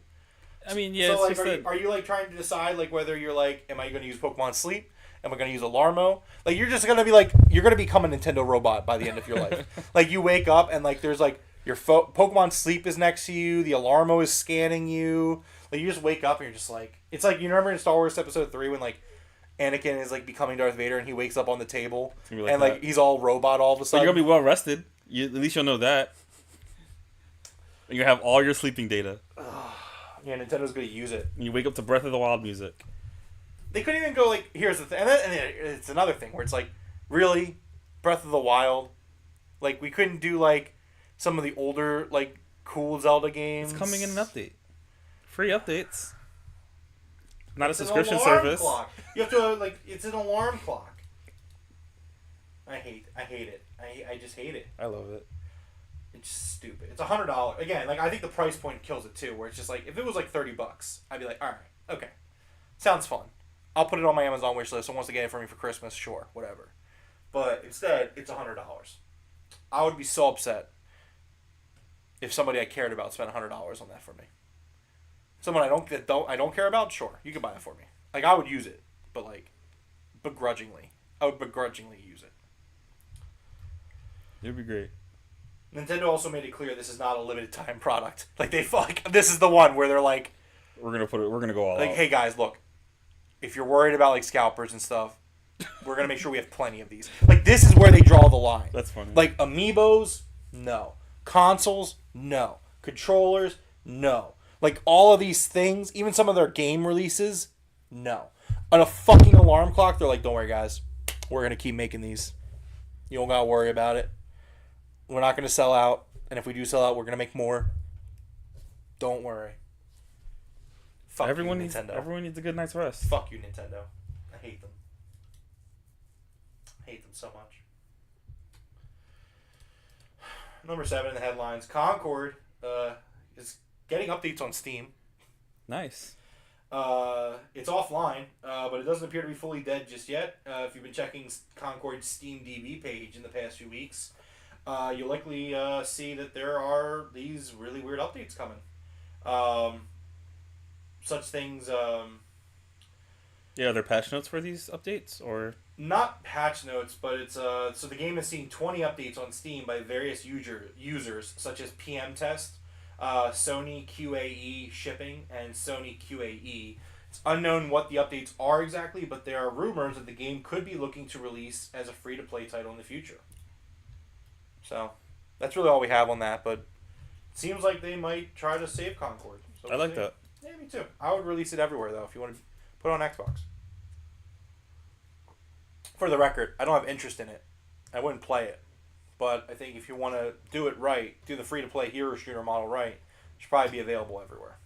I mean, yeah. So It's like, just are you like trying to decide like whether you're like, am I going to use Pokemon Sleep? Am I going to use Alarmo? Like you're just going to be like you're going to become a Nintendo robot by the end of your life. Like you wake up and like there's like your Pokemon Sleep is next to you, the Alarmo is scanning you. Like you just wake up and you're just like it's like you remember in Star Wars Episode 3 when like Anakin is like becoming Darth Vader and he wakes up on the table and like he's all robot all of a But sudden. you're gonna be well rested. At least you'll know that. And you have all your sleeping data. Yeah, Nintendo's gonna use it. And you wake up to Breath of the Wild music. They couldn't even go like, here's the thing, and then it's another thing where it's like, really, Breath of the Wild, like we couldn't do like some of the older like cool Zelda games. It's coming in an update. Free updates. Not It's a an subscription alarm service. Clock. You have to like, it's an alarm clock. I hate it. I just hate it. I love it. It's stupid. It's $100 again. Like I think the price point kills it too. Where it's just like if it was like $30, I'd be like, all right, okay, sounds fun. I'll put it on my Amazon wish list. Someone wants to get it for me for Christmas, sure, whatever. But instead, it's $100. I would be so upset if somebody I cared about spent $100 on that for me. Someone I don't care about, sure, you can buy it for me. Like I would use it, but like begrudgingly, I would begrudgingly use it. It'd be great. Nintendo also made it clear this is not a limited time product. Like this is the one where they're like, We're gonna go all like, out. hey guys, look, if you're worried about like scalpers and stuff, we're gonna make sure we have plenty of these. Like this is where they draw the line. That's funny. Like amiibos, no. Consoles, no. Controllers, no. Like all of these things, even some of their game releases, no. On a fucking alarm clock, they're like, don't worry guys, we're gonna keep making these. You don't gotta worry about it. We're not going to sell out, and if we do sell out, we're going to make more. Don't worry. Fuck everyone you, needs Nintendo. Everyone needs a good night's rest. Fuck you, Nintendo. I hate them. I hate them so much. Number 7 in the headlines. Concord is getting updates on Steam. Nice. It's offline, but it doesn't appear to be fully dead just yet. If you've been checking Concord's Steam DB page in the past few weeks, you'll likely see that there are these really weird updates coming. Such things... Yeah, are there patch notes for these updates? Or not patch notes, but it's... so the game has seen 20 updates on Steam by various users, such as PM Test, Sony QAE Shipping, and Sony QAE. It's unknown what the updates are exactly, but there are rumors that the game could be looking to release as a free-to-play title in the future. So, that's really all we have on that, but it seems like they might try to save Concord. So I like that. Yeah, me too. I would release it everywhere, though, if you want to put it on Xbox. For the record, I don't have interest in it. I wouldn't play it. But I think if you want to do it right, do the free-to-play hero shooter model right, it should probably be available everywhere.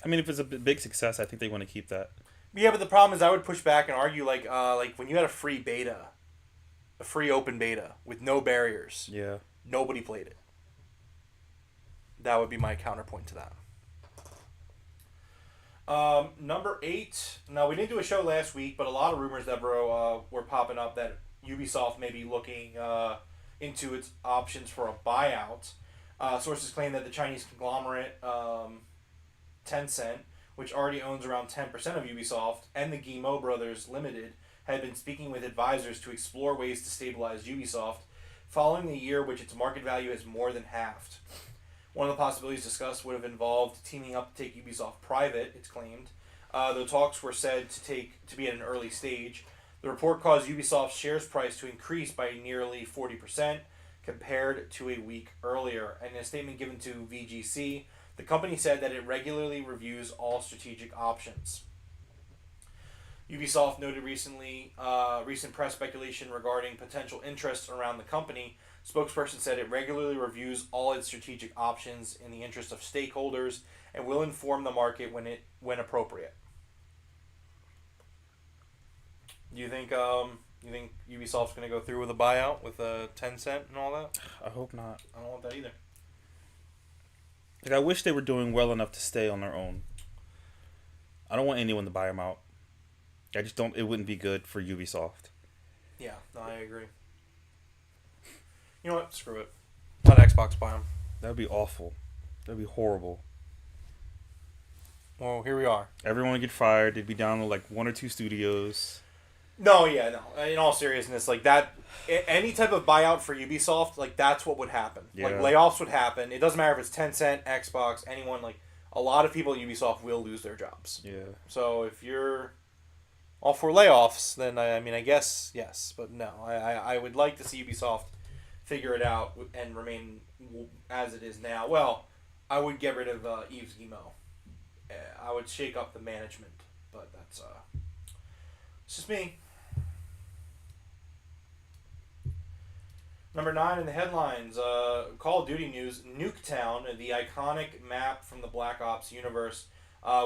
I mean, if it's a big success, I think they want to keep that. Yeah, but the problem is I would push back and argue like when you had a free beta a free open beta with no barriers. Yeah. Nobody played it. That would be my counterpoint to that. Number 8. Now, we didn't do a show last week, but a lot of rumors, Devereaux, were popping up that Ubisoft may be looking into its options for a buyout. Sources claim that the Chinese conglomerate Tencent, which already owns around 10% of Ubisoft, and the Guillemot Brothers Limited had been speaking with advisors to explore ways to stabilize Ubisoft following a year which its market value has more than halved. One of the possibilities discussed would have involved teaming up to take Ubisoft private, it's claimed. Though talks were said to be at an early stage. The report caused Ubisoft's shares price to increase by nearly 40% compared to a week earlier. And in a statement given to VGC, the company said that it regularly reviews all strategic options. Ubisoft noted recent press speculation regarding potential interest around the company. Spokesperson said it regularly reviews all its strategic options in the interest of stakeholders and will inform the market when appropriate. You think Ubisoft's going to go through with a buyout with Tencent and all that? I hope not. I don't want that either. Like, I wish they were doing well enough to stay on their own. I don't want anyone to buy them out. I just don't. It wouldn't be good for Ubisoft. Yeah, no, I agree. You know what? Screw it. Let Xbox buy them. That would be awful. That would be horrible. Well, here we are. Everyone would get fired. They'd be down to like 1 or 2 studios. No, yeah, no. In all seriousness, like that, any type of buyout for Ubisoft, like that's what would happen. Yeah. Like layoffs would happen. It doesn't matter if it's Tencent, Xbox, anyone. Like a lot of people at Ubisoft will lose their jobs. Yeah. So if you're all for layoffs, then I mean, I guess yes, but no. I would like to see Ubisoft figure it out and remain as it is now. Well, I would get rid of Yves Guillemot. I would shake up the management, but that's it's just me. Number 9 in the headlines, Call of Duty news, Nuketown, the iconic map from the Black Ops universe,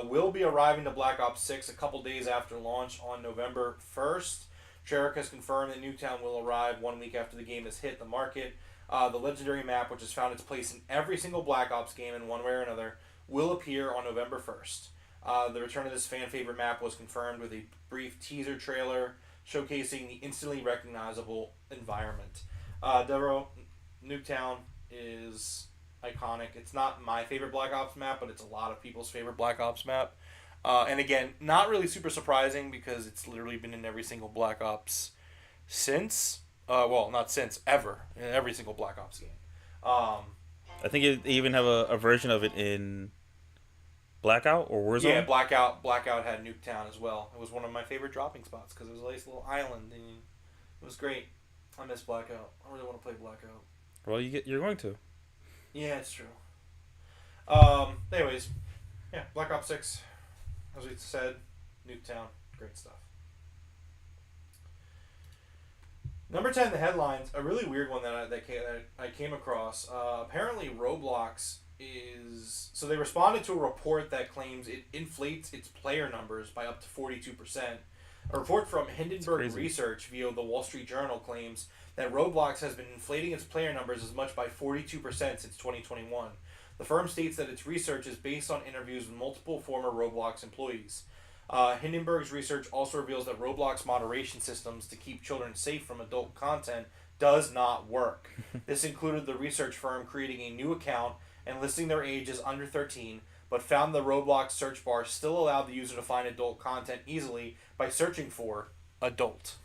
will be arriving to Black Ops 6 a couple days after launch on November 1st. Treyarch has confirmed that Nuketown will arrive 1 week after the game has hit the market. The legendary map, which has found its place in every single Black Ops game in one way or another, will appear on November 1st. The return of this fan-favorite map was confirmed with a brief teaser trailer showcasing the instantly recognizable environment. Devereaux, Nuketown is iconic. It's not my favorite Black Ops map, but it's a lot of people's favorite Black Ops map. And again, not really super surprising because it's literally been in every single Black Ops since. Well, not since, ever. In every single Black Ops game. I think they even have a version of it in Blackout or Warzone. Yeah, Blackout had Nuketown as well. It was one of my favorite dropping spots because it was a nice little island. And it was great. I miss Blackout. I really want to play Blackout. Well, you're going to. Yeah, it's true. Anyways, yeah, Black Ops 6, as we said, Nuketown, great stuff. Number 10, the headlines, a really weird one that I came across. Apparently, Roblox is... So they responded to a report that claims it inflates its player numbers by up to 42%. A report from Hindenburg Research via the Wall Street Journal claims that Roblox has been inflating its player numbers as much by 42% since 2021. The firm states that its research is based on interviews with multiple former Roblox employees. Hindenburg's research also reveals that Roblox moderation systems to keep children safe from adult content does not work. This included the research firm creating a new account and listing their age as under 13, but found the Roblox search bar still allowed the user to find adult content easily by searching for adult.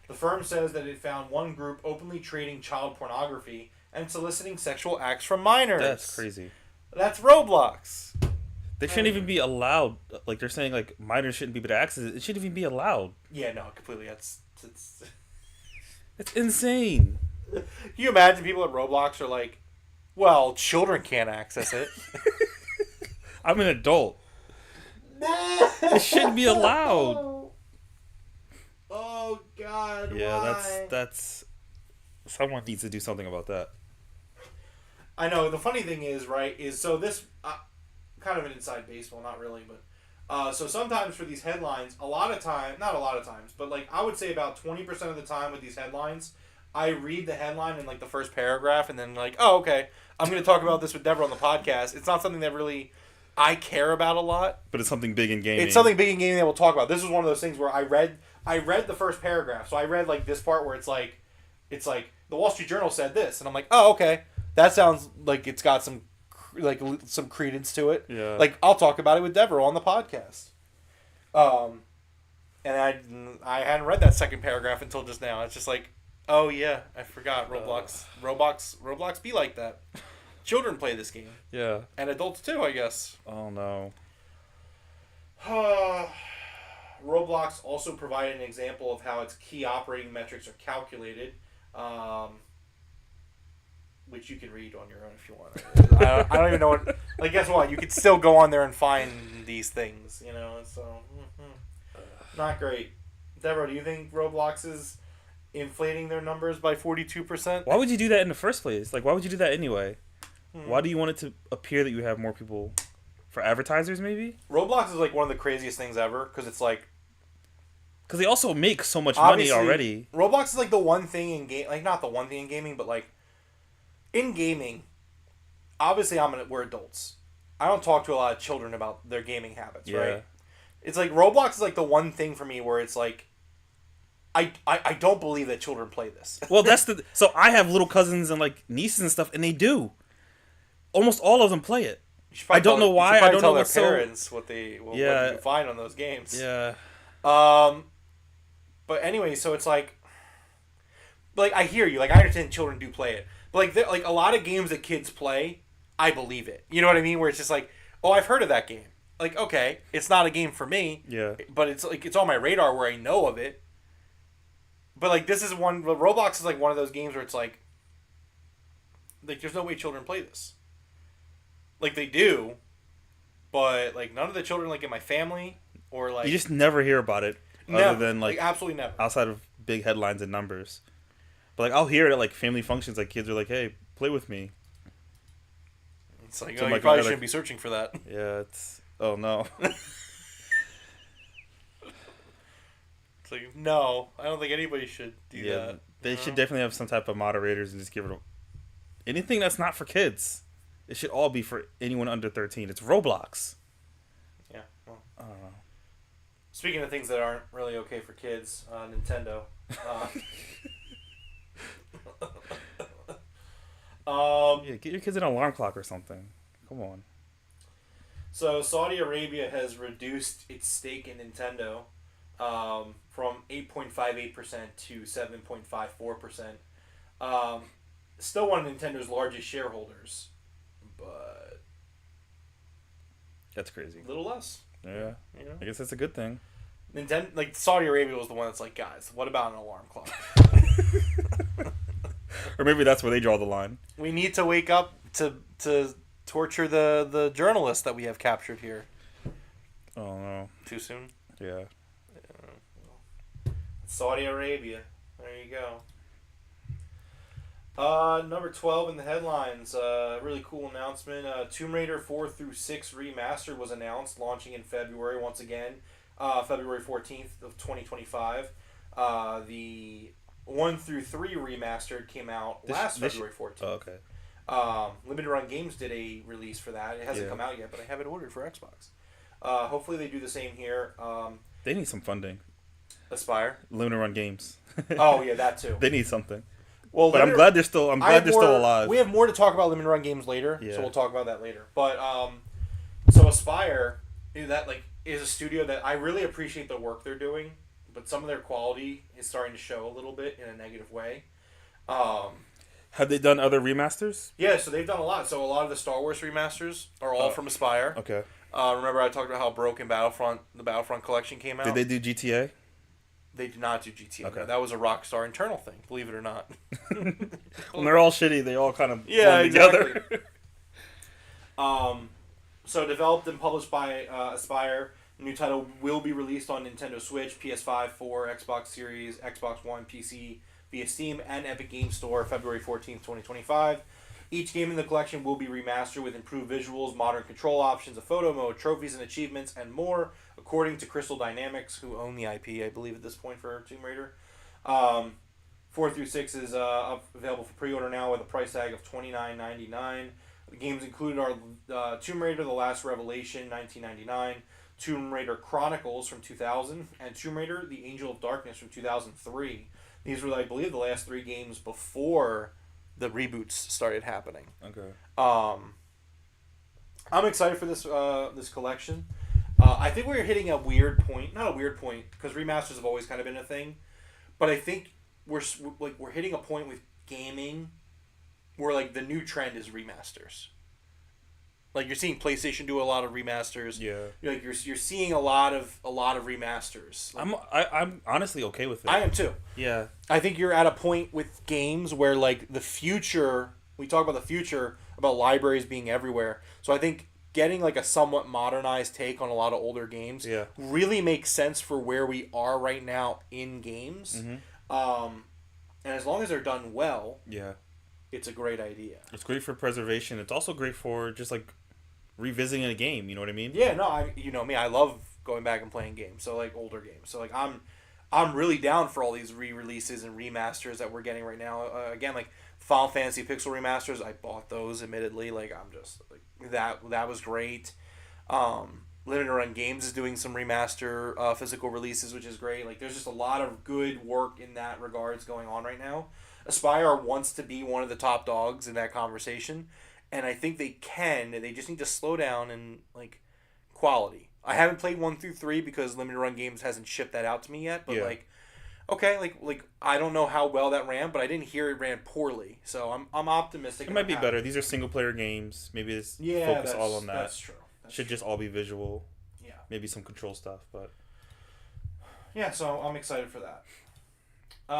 The firm says that it found one group openly trading child pornography and soliciting sexual acts from minors. That's crazy. That's Roblox. They shouldn't even be allowed. Like, they're saying, like, minors shouldn't be able to access it. It shouldn't even be allowed. Yeah, no, completely. It's It's insane. Can you imagine people at Roblox are like, well, children can't access it. I'm an adult. It shouldn't be allowed. Oh, God, Yeah, why? that's... Someone needs to do something about that. I know. The funny thing is, right, is so this... kind of an inside baseball, not really, but So sometimes for these headlines, not a lot of times, but like I would say about 20% of the time with these headlines, I read the headline in like the first paragraph and then like, oh, okay, I'm going to talk about this with Deborah on the podcast. It's not something that really I care about a lot. But it's something big in gaming. It's something big in gaming that we'll talk about. This is one of those things where I read the first paragraph. So I read like this part where it's like the Wall Street Journal said this, and I'm like, oh, okay, that sounds like it's got some credence to it. Yeah. Like I'll talk about it with Deborah on the podcast. And I hadn't read that second paragraph until just now. It's just like, oh yeah, I forgot Roblox be like that. Children play this game. Yeah. And adults too, I guess. Oh no. Roblox also provided an example of how its key operating metrics are calculated, which you can read on your own if you want. I don't even know what. Like, guess what? You could still go on there and find these things, you know. So, not great. Deborah, do you think Roblox is inflating their numbers by 42%? Why would you do that in the first place? Like, why would you do that anyway? Why do you want it to appear that you have more people? For advertisers, maybe? Roblox is like one of the craziest things ever because it's like. Because they also make so much money already. Roblox is like the one thing in game, like not the one thing in gaming, but like in gaming. Obviously, we're adults. I don't talk to a lot of children about their gaming habits, right? It's like Roblox is like the one thing for me where it's like. I don't believe that children play this. Well, so I have little cousins and like nieces and stuff, and they do. Almost all of them play it. I don't know why. I don't know their what's parents what you can find on those games. Yeah. But anyway, so it's like I hear you. Like I understand children do play it, but like a lot of games that kids play, I believe it. You know what I mean? Where it's just like, oh, I've heard of that game. Like, okay, it's not a game for me. Yeah. But it's like it's on my radar where I know of it. But like this is one. Roblox is like one of those games where it's like there's no way children play this. Like they do, but like none of the children like in my family or like you just never hear about it other than like absolutely never outside of big headlines and numbers. But like I'll hear it at like family functions, like kids are like, "Hey, play with me." It's like So you like, probably shouldn't be searching for that. Yeah, oh no. It's like no, I don't think anybody should do that. They should definitely have some type of moderators and just give it anything that's not for kids. It should all be for anyone under 13. It's Roblox. Yeah. Well, I don't know. Speaking of things that aren't really okay for kids, Nintendo. Yeah, get your kids an alarm clock or something. Come on. So Saudi Arabia has reduced its stake in Nintendo from 8.58% to 7.54%. Still one of Nintendo's largest shareholders. But That's crazy. a little less. Yeah. You know? I guess that's a good thing. Nintendo, like Saudi Arabia was the one that's like, guys, what about an alarm clock? Or maybe that's where they draw the line. We need to wake up to torture the journalists that we have captured here. Oh no. Too soon? Yeah. Saudi Arabia. There you go. Number 12 in the headlines. Really cool announcement. Tomb Raider 4 through 6 Remastered was announced, launching in February once again. February 14th of 2025. The 1 through 3 Remastered came out last February 14th. Oh, okay. Limited Run Games did a release for that. It hasn't come out yet, but I have it ordered for Xbox. Hopefully they do the same here. They need some funding. Aspire. Limited Run Games. Oh yeah, that too. They need something. Well, but I'm glad they're still. I'm glad they're still alive. We have more to talk about Limited Run Games later, Yeah. so we'll talk about that later. But so Aspire, that is a studio that I really appreciate the work they're doing, but some of their quality is starting to show a little bit in a negative way. Have they done other remasters? Yeah, so they've done a lot. So a lot of the Star Wars remasters are all from Aspire. Okay. Remember I talked about how Broken Battlefront, the Battlefront collection came out? Did they do GTA? They did not do GTA. Okay. That was a Rockstar internal thing, believe it or not. When they're all shitty, they all kind of Yeah, blend together. exactly. So developed and published by Aspire. The new title will be released on Nintendo Switch, PS5, 4, Xbox Series, Xbox One, PC via Steam and Epic Games Store February 14th, 2025. Each game in the collection will be remastered with improved visuals, modern control options, a photo mode, trophies and achievements, and more, according to Crystal Dynamics, who own the IP, I believe, at this point for Tomb Raider. 4 through 6 is available for pre-order now with a price tag of $29.99. The games included are Tomb Raider: The Last Revelation, 1999, Tomb Raider Chronicles from 2000, and Tomb Raider: The Angel of Darkness from 2003. These were, I believe, the last 3 games before the reboots started happening. Okay. I'm excited for this collection. I think we're hitting a weird point. Not a weird point, because remasters have always kind of been a thing. But I think we're hitting a point with gaming where like the new trend is remasters. Like you're seeing PlayStation do a lot of remasters. Yeah. You're seeing a lot of remasters. I'm honestly okay with it. I am too. Yeah. I think you're at a point with games where like the future, we talk about the future about libraries being everywhere. So I think getting like a somewhat modernized take on a lot of older games really makes sense for where we are right now in games. Mm-hmm. And as long as they're done well, it's a great idea. It's great for preservation. It's also great for just like revisiting a game. You know what I mean? Yeah, no, you know me. I love going back and playing games. So like older games. So like I'm really down for all these re-releases and remasters that we're getting right now. Again, like Final Fantasy Pixel remasters, I bought those. Admittedly, like I'm just like that was great. Limited Run Games is doing some remaster physical releases, which is great. Like there's just a lot of good work in that regards going on right now. Aspyr wants to be one of the top dogs in that conversation, and I think they can. They just need to slow down and like quality. I haven't played 1 through 3 because Limited Run Games hasn't shipped that out to me yet. But like, okay, like I don't know how well that ran, but I didn't hear it ran poorly, so I'm optimistic. It might be better. These are single player games. Maybe it's focus all on that. That's true. Should just all be visual. Yeah. Maybe some control stuff, but yeah. So I'm excited for that.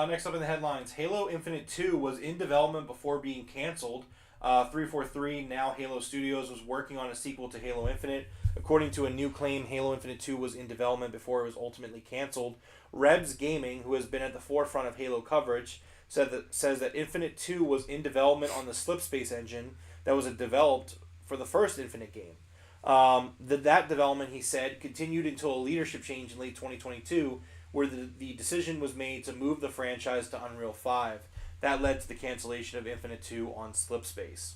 Next up in the headlines, Halo Infinite 2 was in development before being canceled. 343, now Halo Studios, was working on a sequel to Halo Infinite. According to a new claim, Halo Infinite 2 was in development before it was ultimately canceled. Rebs Gaming, who has been at the forefront of Halo coverage, says that Infinite 2 was in development on the Slipspace engine that was developed for the first Infinite game. That development, he said, continued until a leadership change in late 2022, where the decision was made to move the franchise to Unreal 5. That led to the cancellation of Infinite 2 on Slipspace.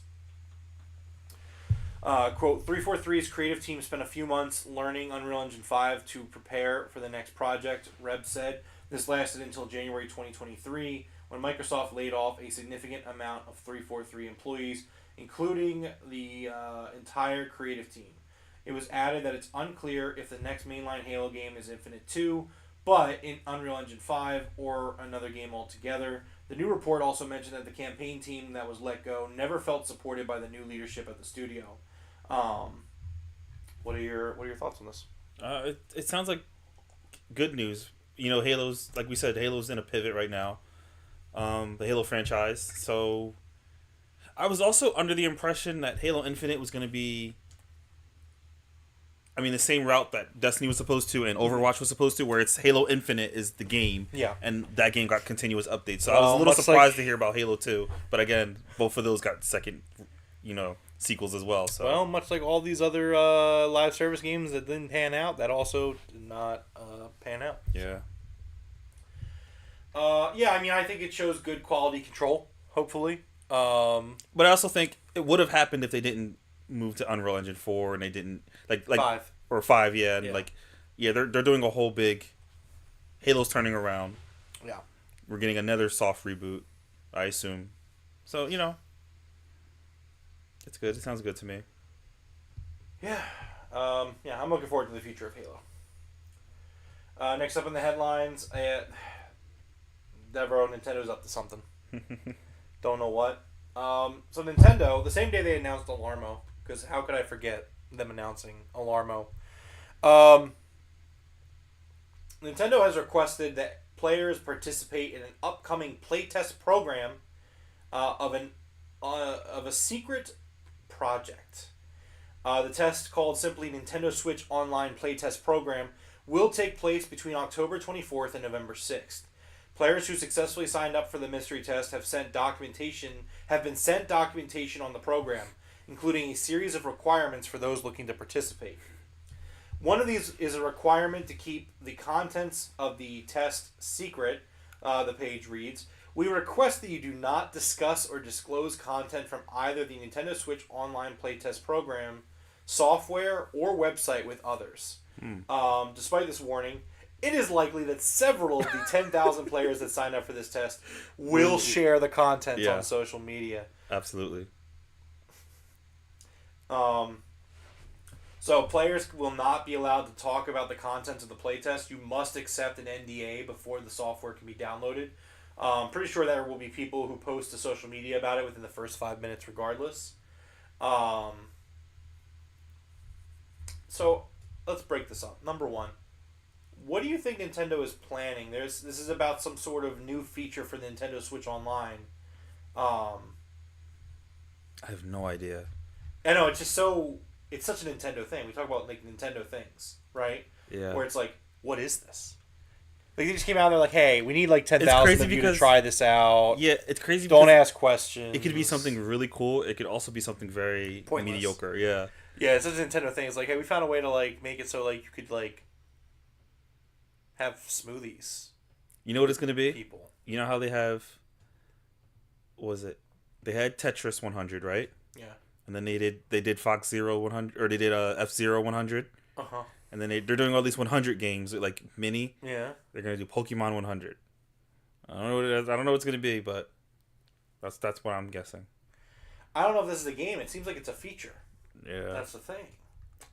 Quote, 343's creative team spent a few months learning Unreal Engine 5 to prepare for the next project, Reb said. This lasted until January 2023, when Microsoft laid off a significant amount of 343 employees, including the entire creative team. It was added that it's unclear if the next mainline Halo game is Infinite 2, but in Unreal Engine 5 or another game altogether. The new report also mentioned that the campaign team that was let go never felt supported by the new leadership at the studio. What are your thoughts on this? It sounds like good news. You know, Halo's, like we said, Halo's in a pivot right now. The Halo franchise. So I was also under the impression that Halo Infinite was going to be, the same route that Destiny was supposed to and Overwatch was supposed to, where it's Halo Infinite is the game. Yeah. And that game got continuous updates. So I was a little surprised to hear about Halo 2. But again, both of those got second, sequels as well. So well, much like all these other live service games that didn't pan out, that also did not pan out. Yeah. I think it shows good quality control, hopefully. But I also think it would have happened if they didn't move to Unreal Engine 4 and they didn't like 5 or 5, yeah, and they're doing a whole big Halo's turning around. Yeah. We're getting another soft reboot, I assume. So, it's good. It sounds good to me. Yeah. I'm looking forward to the future of Halo. Next up in the headlines, Devereaux, Nintendo's up to something. Don't know what. So Nintendo, the same day they announced Alarmo, because how could I forget them announcing Alarmo? Nintendo has requested that players participate in an upcoming playtest program of a secret project. The test, called simply Nintendo Switch Online Playtest Program, will take place between October 24th and November 6th. Players who successfully signed up for the mystery test have been sent documentation on the program, including a series of requirements for those looking to participate. One of these is a requirement to keep the contents of the test secret, the page reads. We request that you do not discuss or disclose content from either the Nintendo Switch Online Playtest program, software, or website with others. Despite this warning, it is likely that several of the 10,000 players that signed up for this test will share the contents on social media. Absolutely. So players will not be allowed to talk about the contents of the playtest. You must accept an NDA before the software can be downloaded. Pretty sure there will be people who post to social media about it within the first 5 minutes regardless. So let's break this up. Number one, what do you think Nintendo is planning? This is about some sort of new feature for the Nintendo Switch Online. I have no idea. I know, it's such a Nintendo thing. We talk about like Nintendo things, right? Yeah. Where it's like, what is this? Like they just came out and they're like, hey, we need like 10,000 of you to try this out. Yeah, it's crazy. Don't ask questions. It could be something really cool. It could also be something very Pointless. mediocre. Yeah. Yeah, it's such a Nintendo thing. It's like, hey, we found a way to like make it so like you could like have smoothies. You know what it's gonna be? People. You know how they have. What was it? They had Tetris 100, right? Yeah. And then they did Fox Zero 100, or they did F-Zero 100. And then they're doing all these 100 games like mini. Yeah. They're gonna do Pokemon 100. I don't know what it is. I don't know what it's gonna be, but that's what I'm guessing. I don't know if this is a game. It seems like it's a feature. Yeah. That's the thing.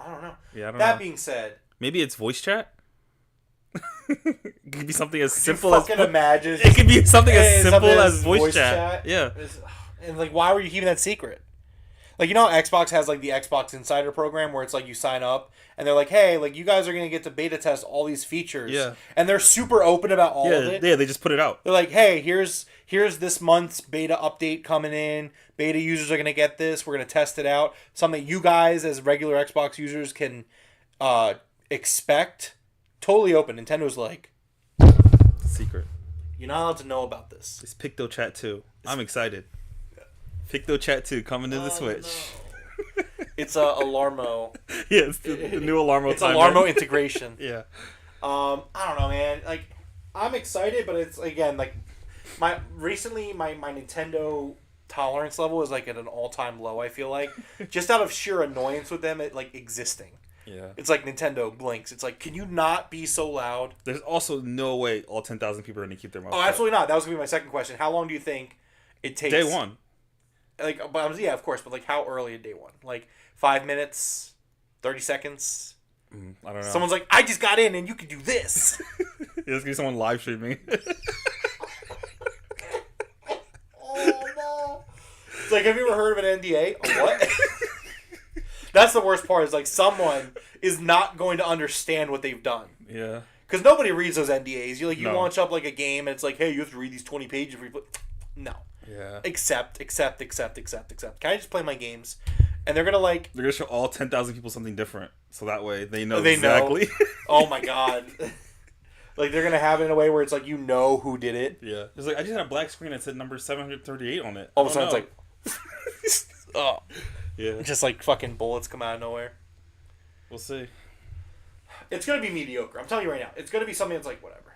I don't know. Yeah, I don't that know. being said, maybe it's voice chat. It could be something as simple you as fucking imagine. It could be something as simple something as voice chat. Yeah. And like, why were you keeping that secret? Like, you know how Xbox has like the Xbox Insider program where it's like you sign up and they're like, hey, like you guys are gonna get to beta test all these features. Yeah. And they're super open about all of it. Yeah, they just put it out. They're like, hey, here's this month's beta update coming in. Beta users are gonna get this. We're gonna test it out. Something you guys as regular Xbox users can expect. Totally open. Nintendo's like, Secret. you're not allowed to know about this. It's Picto Chat 2. I'm excited. Picto Chat 2 coming to the Switch. No. It's Alarmo. Yeah, it's the new Alarmo. It's Alarmo integration. Yeah. I don't know, man. Like, I'm excited, but it's again like my Nintendo tolerance level is like at an all-time low. I feel like just out of sheer annoyance with them, it like existing. Yeah. It's like Nintendo blinks. It's like, can you not be so loud? There's also no way all 10,000 people are going to keep their mouth Oh, shut. absolutely not. That was gonna be my second question. How long do you think it takes? Day one. Like, but yeah, of course. But like, how early in day one? Like 5 minutes, 30 seconds. I don't know. Someone's like, I just got in, and you can do this. There's going to be someone live streaming. Oh no! It's like, have you ever heard of an NDA? What? That's the worst part. Is like someone is not going to understand what they've done. Yeah. Because nobody reads those NDAs. You No. launch up like a game, and it's like, hey, you have to read these 20 pages. No. Yeah. Accept. Can I just play my games? And they're gonna like. They're going to show all 10,000 people something different. So that way they know They know. exactly. Oh my god. Like they're gonna have it in a way where it's like you know who did it. Yeah. It's like, I just had a black screen that said number 738 on it. All of a sudden it's like. Oh. Yeah. Just like fucking bullets come out of nowhere. We'll see. It's gonna be mediocre. I'm telling you right now. It's gonna be something that's like whatever.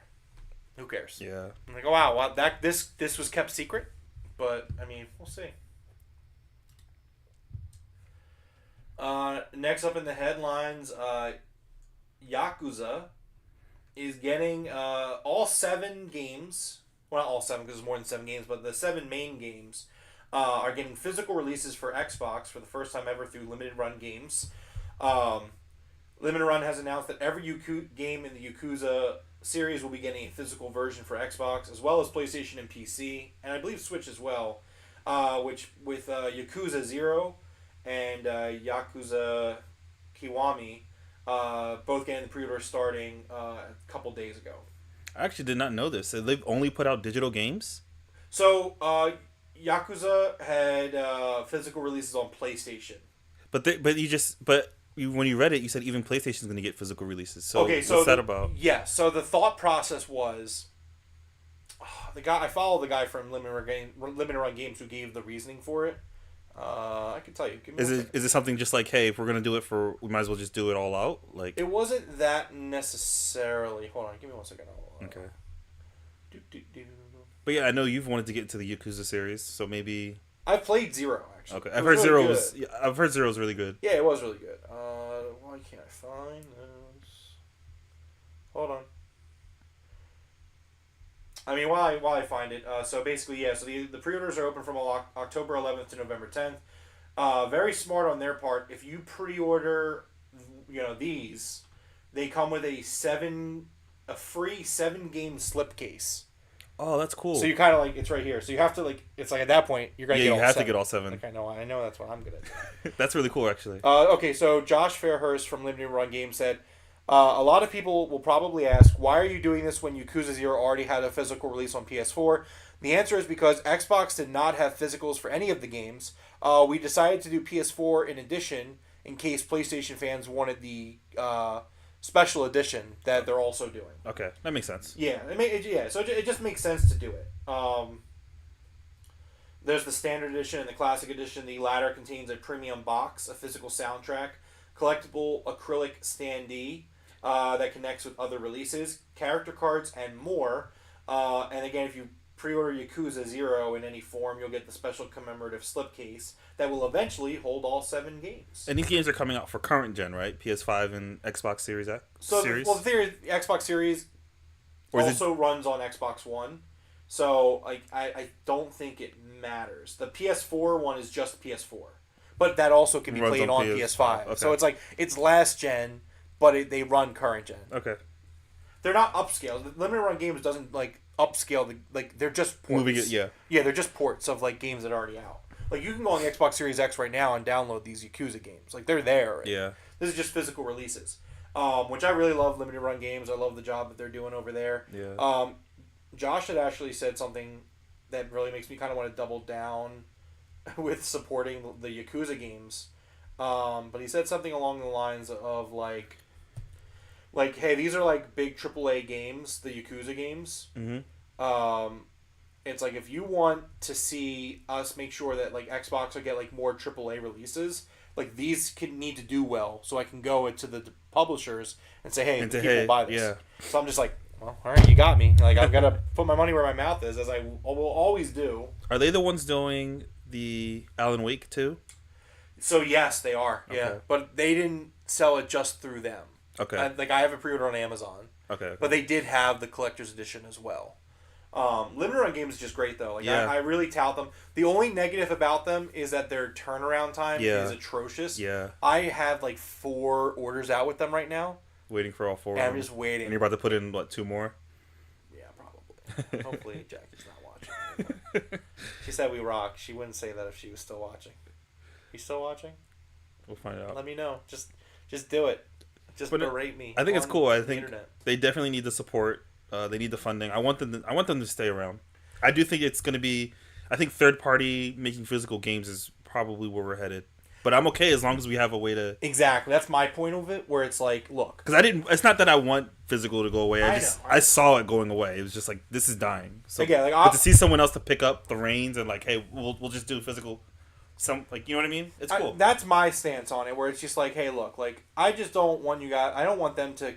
Who cares? Yeah. I'm like, oh wow, this was kept secret, but I mean, we'll see. Next up in the headlines, Yakuza is getting all 7 games. Well, not all 7 because there's more than 7 games, but the 7 main games are getting physical releases for Xbox for the first time ever through Limited Run Games. Limited Run has announced that every game in the Yakuza series will be getting a physical version for Xbox, as well as PlayStation and PC, and I believe Switch as well, which with Yakuza 0 and Yakuza Kiwami both getting the pre-order starting a couple days ago. I actually did not know this. So they've only put out digital games? So, Yakuza had physical releases on PlayStation. When you read it, you said even PlayStation's going to get physical releases. So Okay, so what's that about? Yeah, so the thought process was I follow the guy from Limited Run Games who gave the reasoning for it. I can tell you. Give me Is one it second. is it something just like, hey, if we're gonna do it we might as well just do it all out? Like, It wasn't that necessarily. Hold on, give me one second. okay. Do. But yeah, I know you've wanted to get into the Yakuza series, so maybe. I've played Zero actually. Okay, It I've was heard really Zero good. was. Yeah, I've heard Zero was really good. Yeah, it was really good. Why can't I find this? Hold on. I mean, while I find it, so basically, yeah. So the pre-orders are open from October 11th to November 10th. Very smart on their part. If you pre-order, these, they come with a free 7-game slipcase. Oh, that's cool. So you kind of like it's right here. So you have to it's like at that point you're gonna yeah, get you all have seven. to get all 7. Like I know that's what I'm good at. That's really cool, actually. Okay, so Josh Fairhurst from Limited Run Games said, a lot of people will probably ask, why are you doing this when Yakuza 0 already had a physical release on PS4? The answer is because Xbox did not have physicals for any of the games. We decided to do PS4 in addition in case PlayStation fans wanted the special edition that they're also doing. Okay, that makes sense. Yeah, so it just makes sense to do it. There's the standard edition and the classic edition. The latter contains a premium box, a physical soundtrack, collectible acrylic standee that connects with other releases, character cards, and more. And again, if you pre-order Yakuza 0 in any form, you'll get the special commemorative slipcase that will eventually hold all 7 games. And these games are coming out for current gen, right? PS5 and Xbox Series X. So, series? the theory, the Xbox Series Or is also runs on Xbox One. So, I don't think it matters. The PS4 one is just PS4. But that also can be Runs played on on PS5. PS5. Okay. So, it's last gen, but they run current gen. Okay. They're not upscaled. Limited Run Games doesn't, upscale. They're just ports. Moving it, yeah. Yeah, they're just ports of, games that are already out. You can go on the Xbox Series X right now and download these Yakuza games. They're there already. Yeah. This is just physical releases. Which I really love Limited Run Games. I love the job that they're doing over there. Yeah. Josh had actually said something that really makes me kind of want to double down with supporting the Yakuza games. But he said something along the lines of hey, these are big AAA games, the Yakuza games. Mm-hmm. It's if you want to see us make sure that Xbox will get more AAA releases, these need to do well, so I can go into the publishers and say, hey, people will buy this. Yeah. So I'm just well, all right, you got me. I've got to put my money where my mouth is, as I will always do. Are they the ones doing the Alan Wake too? So yes, they are. Yeah, Okay. but they didn't sell it just through them. Okay. I have a pre-order on Amazon. Okay. But they did have the collector's edition as well. Limited Run Games is just great though. Yeah. I really tout them. The only negative about them is that their turnaround time Yeah. is atrocious. Yeah. I have 4 orders out with them right now. Waiting for all 4 And of I'm them. just waiting. And you're about to put in, 2 more? Yeah, probably. Hopefully Jackie's not watching. Anymore. She said we rock. She wouldn't say that if she was still watching. You still watching? We'll find out. Let me know. Just do it. Just But berate me. I think it's on cool. I the think internet. they definitely need the support. They need the funding. I want them to stay around. I do think it's going to be... I think third party making physical games is probably where we're headed. But I'm okay as long as we have a way to... Exactly. That's my point of it, where it's look. Because it's not that I want physical to go away. I I saw it going away. It was just this is dying. So Again, but to see someone else to pick up the reins and hey, we'll just do physical... you know what I mean? It's cool. That's my stance on it, where it's just hey, look, I just don't want you guys. I don't want them to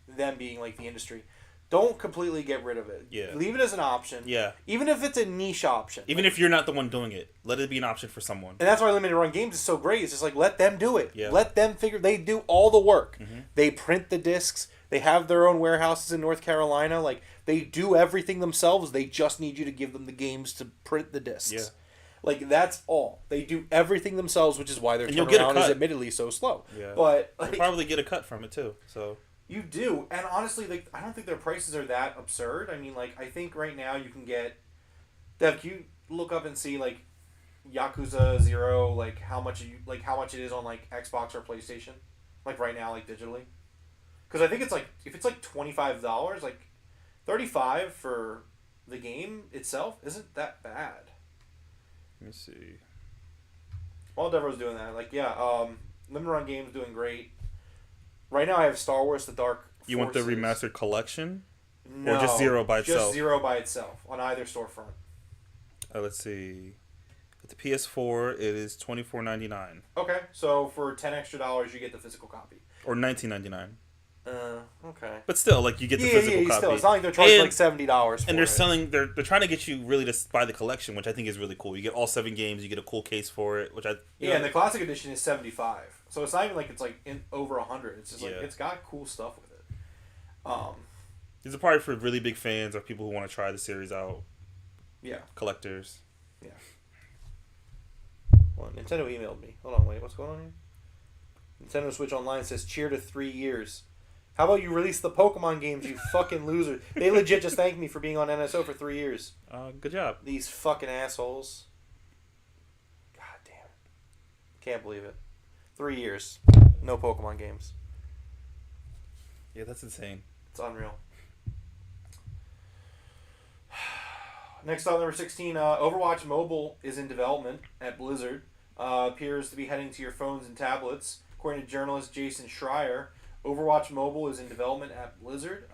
them being the industry. Don't completely get rid of it. Yeah. Leave it as an option. Yeah. Even if it's a niche option. Even if you're not the one doing it, let it be an option for someone. And that's why Limited Run Games is so great. It's just let them do it. Yeah. Let them figure. They do all the work. Mm-hmm. They print the discs. They have their own warehouses in North Carolina. They do everything themselves. They just need you to give them the games to print the discs. Yeah. That's all. They do everything themselves, which is why their And you'll get a turnaround is cut. admittedly so slow. Yeah. But You'll probably get a cut from it too. So you do, and honestly, I don't think their prices are that absurd. I mean, I think right now you can get. Dev, can you look up and see Yakuza 0, how much it is on Xbox or PlayStation, right now, digitally? Because I think it's if it's $25, $35 for the game itself isn't that bad. let me see. While Deborah's doing that, Limited Run Games doing great. Right now, I have Star Wars: The Dark Forces. You want the remastered collection? No, Or just Zero by itself? Just Zero by itself on either storefront. Let's see. With the PS4, it is $24.99 Okay, so for $10 extra, you get the physical copy. or $19.99. Okay. But still, like you get the physical copy. Still, it's not like they're charging And- like $70 for And they're it. selling. They're trying to get you really to buy the collection, which I think is really cool. You get all 7 games. You get a cool case for it, which I Yeah, and the classic edition is 75. So it's not even like it's like over 100. It's just like Yeah. it's got cool stuff with it. these are probably for really big fans or people who want to try the series out. Yeah. Collectors. Well, Nintendo emailed me. Hold on, wait, what's going on here? Nintendo Switch Online says cheer to 3 years. How about you release the Pokemon games, you fucking loser? They legit just thanked me for being on NSO for 3 years. Good job. These fucking assholes. God damn it. Can't believe it. 3 years. No Pokemon games. Yeah, that's insane. It's unreal. Next up, number 16, Overwatch Mobile is in development at Blizzard. Appears to be heading to your phones and tablets. According to journalist Jason Schreier, Overwatch Mobile is in development at Blizzard.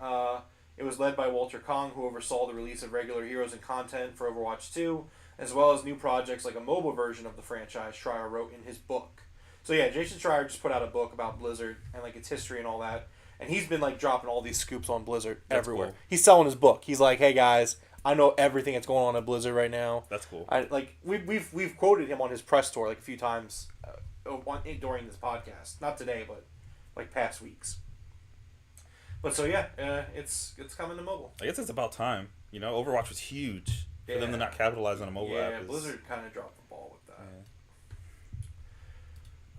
It was led by Walter Kong, who oversaw the release of regular heroes and content for Overwatch 2, as well as new projects like a mobile version of the franchise, Schreier wrote in his book. So yeah, Jason Schreier just put out a book about Blizzard and like its history and all that. And he's been like dropping all these scoops on Blizzard That's everywhere. cool. He's selling his book. He's like, hey guys, I know everything that's going on at Blizzard right now. That's cool. We've quoted him on his press tour like a few times during this podcast. Not today, but like past weeks. But so yeah, it's coming to mobile. I guess it's about time. You know, Overwatch was huge. For them to not capitalize on a mobile app. Yeah, Is, Blizzard kind of dropped the ball with that.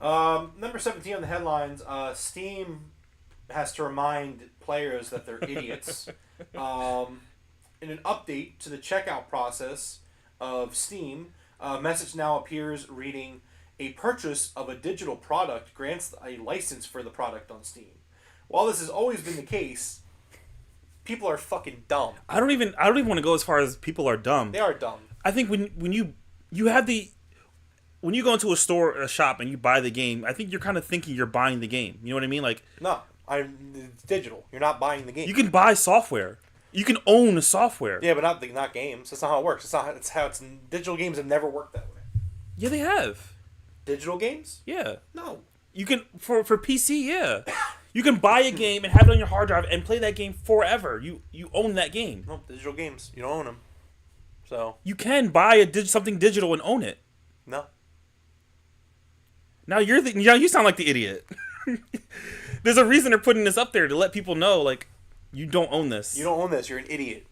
Yeah. Number 17 on the headlines, Steam has to remind players that they're idiots. In an update to the checkout process of Steam, a message now appears reading, "A purchase of a digital product grants a license for the product on Steam." While this has always been the case, people are fucking dumb. I don't even want to go as far as people are dumb. They are dumb. I think when you have when you go into a store or a shop and you buy the game, I think you're kind of thinking you're buying the game. You know what I mean? Like No, it's digital. You're not buying the game. you can buy software. You can own software. Yeah, but not games. That's not how it works. It's digital games have never worked that way. Yeah, they have. Digital games? Yeah. No. You can for PC, yeah. You can buy a game and have it on your hard drive and play that game forever. You own that game. No, digital games. You don't own them. So, You can buy something digital and own it. no. Now you sound like the idiot. There's a reason they're putting this up there to let people know, like, you don't own this. You don't own this. You're an idiot.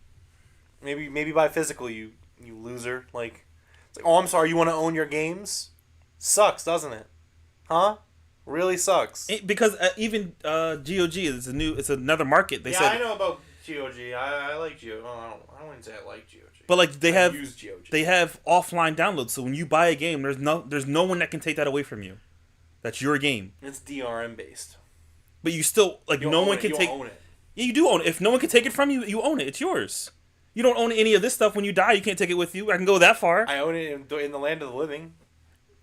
Maybe buy physical, you loser. Like, it's like, oh, I'm sorry, you want to own your games? Sucks, doesn't it? Huh? Really sucks. Because even GOG is it's another market. They said, know about GOG. I like GOG. Oh, I don't want to say I like GOG. but like they have use GOG. they have offline downloads. So when you buy a game, there's no one that can take that away from you. That's your game. It's DRM based. But you still like You no own one it. can You take. own it. Yeah, you do own it. If no one can take it from you, you own it. It's yours. You don't own any of this stuff when you die. You can't take it with you. I can go that far. I own it in the land of the living.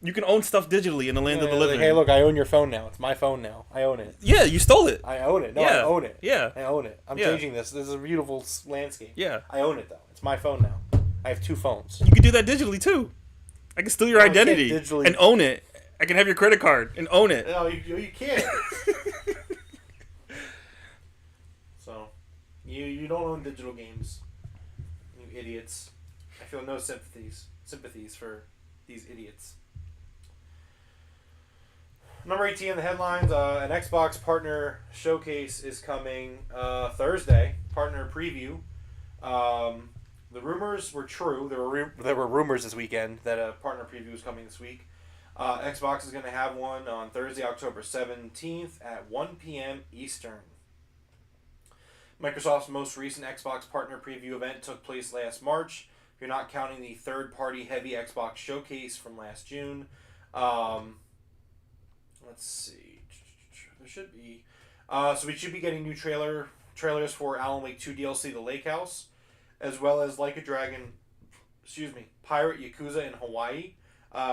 You can own stuff digitally in the land of the living. Like, hey, look, I own your phone now. It's my phone now. I own it. Yeah, you stole it. I own it. No, Yeah. I own it. Yeah. I own it. I'm Yeah. changing this. This is a beautiful landscape. Yeah. I own it, though. It's my phone now. I have 2 phones. You can do that digitally too. I can steal your No, I can't identity digitally. and own it. I can have your credit card and own it. No, you can't. So, you don't own digital games. You idiots. I feel no sympathies for these idiots. Number 18 in the headlines, an Xbox partner showcase is coming Thursday. Partner preview. The rumors were true. There were rumors this weekend that a partner preview was coming this week. Xbox is going to have one on Thursday, October 17th at 1 p.m. Eastern. Microsoft's most recent Xbox partner preview event took place last March. If you're not counting the third-party heavy Xbox showcase from last June. Let's see. There should be. So we should be getting new trailers for Alan Wake 2 DLC, The Lake House, as well as Like a Dragon, Pirate Yakuza in Hawaii.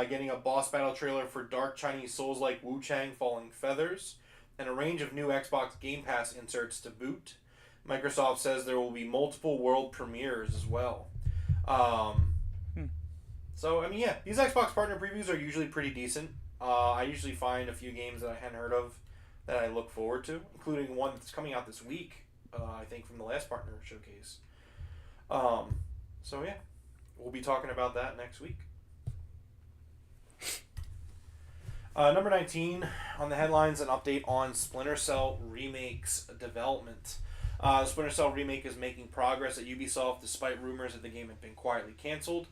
Getting a boss battle trailer for Dark Chinese Souls-like Wu Chang Falling Feathers, and a range of new Xbox Game Pass inserts to boot. Microsoft says there will be multiple world premieres as well. So, I mean, yeah, these Xbox partner previews are usually pretty decent. I usually find a few games that I hadn't heard of that I look forward to, including one that's coming out this week, I think, from the last partner showcase. So, yeah, we'll be talking about that next week. Number 19 on the headlines, an update on Splinter Cell Remake's development. The Splinter Cell Remake is making progress at Ubisoft despite rumors that the game had been quietly canceled.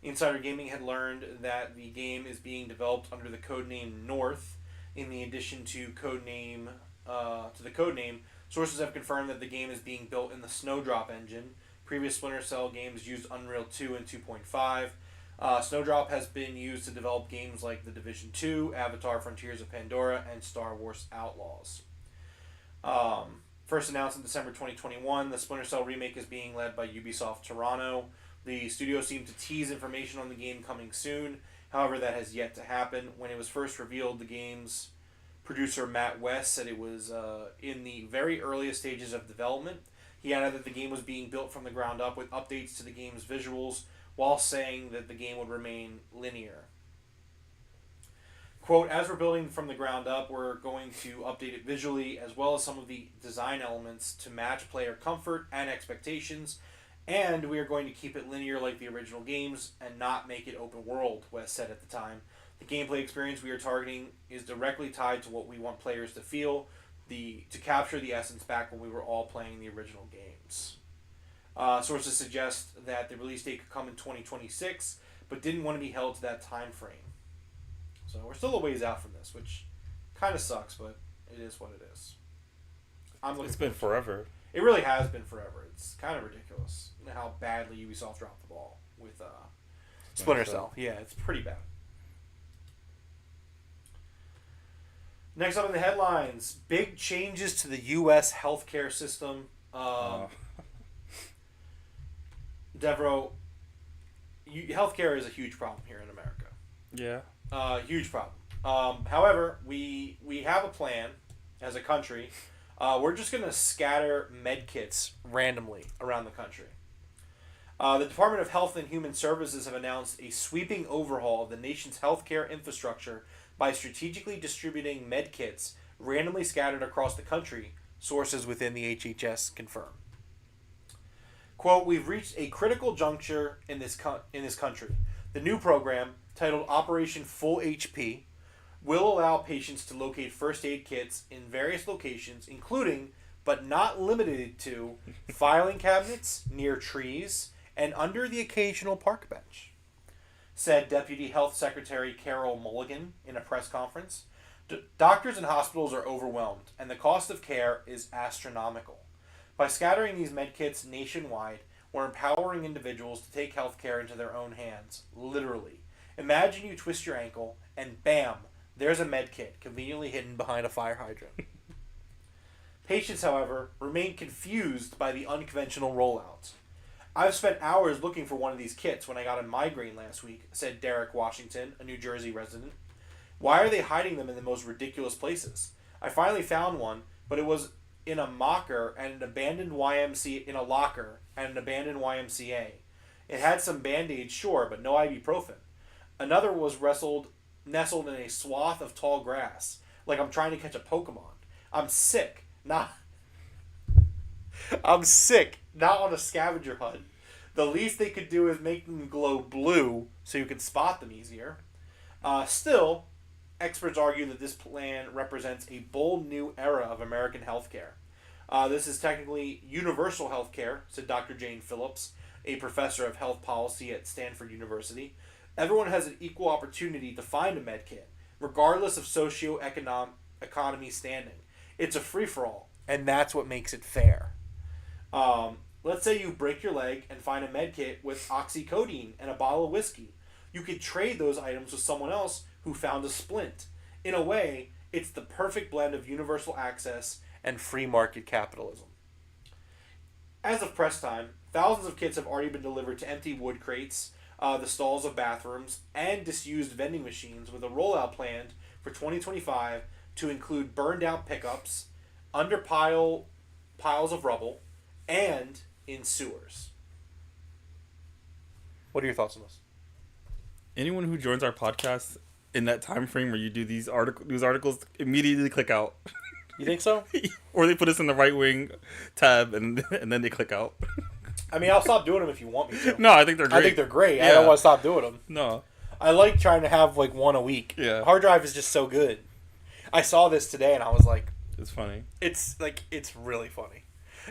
Insider Gaming had learned that the game is being developed under the codename North. In the addition to the codename, sources have confirmed that the game is being built in the Snowdrop engine. Previous Splinter Cell games used Unreal 2 and 2.5. Snowdrop has been used to develop games like The Division 2, Avatar: Frontiers of Pandora, and Star Wars Outlaws. First announced in December 2021, the Splinter Cell Remake is being led by Ubisoft Toronto. The studio seemed to tease information on the game coming soon. However, that has yet to happen. When it was first revealed, the game's producer Matt West said it was in the very earliest stages of development. He added that the game was being built from the ground up with updates to the game's visuals, while saying that the game would remain linear. Quote, as we're building from the ground up, we're going to update it visually as well as some of the design elements to match player comfort and expectations. And we are going to keep it linear like the original games and not make it open world, West said at the time. The gameplay experience we are targeting is directly tied to what we want players to feel, to capture the essence back when we were all playing the original games. Sources suggest that the release date could come in 2026, but didn't want to be held to that time frame. So we're still a ways out from this, which kind of sucks, but it is what it is. It's been forever. It really has been forever. It's kind of ridiculous how badly Ubisoft dropped the ball with Splinter Cell. Yeah, it's pretty bad. Next up in the headlines, big changes to the U.S. healthcare system. Devereaux, healthcare is a huge problem here in America. Yeah. Huge problem. However, we have a plan as a country. We're just going to scatter med kits randomly around the country. The Department of Health and Human Services have announced a sweeping overhaul of the nation's healthcare infrastructure by strategically distributing med kits randomly scattered across the country, sources within the HHS confirm. Quote, we've reached a critical juncture in this country. The new program, titled Operation Full HP, will allow patients to locate first aid kits in various locations, including, but not limited to, filing cabinets, near trees, and under the occasional park bench, said Deputy Health Secretary Carol Mulligan in a press conference. Doctors and hospitals are overwhelmed, and the cost of care is astronomical. By scattering these medkits nationwide, we're empowering individuals to take healthcare into their own hands, literally. Imagine you twist your ankle, and bam, there's a medkit conveniently hidden behind a fire hydrant. Patients, however, remain confused by the unconventional rollouts. I've spent hours looking for one of these kits when I got a migraine last week, said Derek Washington, a New Jersey resident. Why are they hiding them in the most ridiculous places? I finally found one, but it was in a locker at an abandoned YMCA. It had some Band-Aids, sure, but no ibuprofen. Another was nestled in a swath of tall grass, like I'm trying to catch a Pokemon. I'm sick, not on a scavenger hunt. The least they could do is make them glow blue so you can spot them easier. Still, experts argue that this plan represents a bold new era of American healthcare. This is technically universal healthcare, said Dr. Jane Phillips, a professor of health policy at Stanford University. Everyone has an equal opportunity to find a medkit, regardless of socioeconomy standing. It's a free-for-all, and that's what makes it fair. Let's say you break your leg and find a medkit with oxycodone and a bottle of whiskey. You could trade those items with someone else who found a splint. In a way, it's the perfect blend of universal access and free market capitalism. As of press time, thousands of kits have already been delivered to empty wood crates, the stalls of bathrooms, and disused vending machines, with a rollout planned for 2025 to include burned out pickups, under piles of rubble, and in sewers. What are your thoughts on this? Anyone who joins our podcast in that time frame where you do these news articles immediately click out, You think so? or they put us in the right wing tab and then they click out. I mean, I'll stop doing them if you want me to. No, I think they're great. I think they're great. I Yeah. don't want to stop doing them. No. I like trying to have like one a week. Yeah. Hard drive is just so good. I saw this today and I was like, It's funny. it's really funny.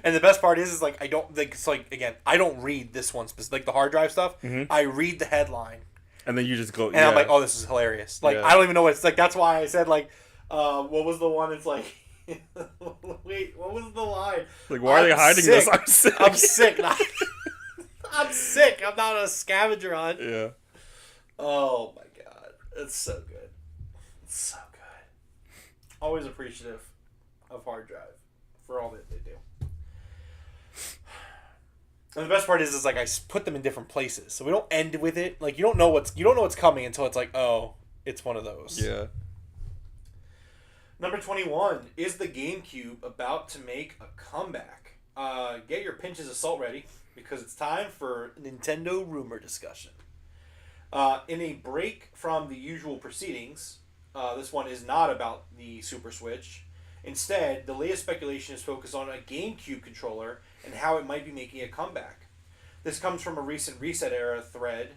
And the best part is like I don't like it's like again I don't read this one specific like the hard drive stuff. Mm-hmm. I read the headline And then you just go. and I'm like, oh, this is hilarious. Like Yeah. I don't even know what it's like. That's why I said like, what was the one? It's like, wait, what was the line? like, why are they I'm hiding sick. this? I'm sick. I'm sick. I'm sick. I'm not a scavenger hunt. Yeah. Oh my god, it's so good. It's so good. Always appreciative of hard drive for all that they do. And the best part is like I put them in different places, so we don't end with it. Like you don't know what's coming until it's like, oh, it's one of those. Yeah. Number 21 is the GameCube about to make a comeback. Get your pinches of salt ready because it's time for Nintendo rumor discussion. In a break from the usual proceedings, this one is not about the Super Switch. Instead, the latest speculation is focused on a GameCube controller and how it might be making a comeback. This comes from a recent Reset Era thread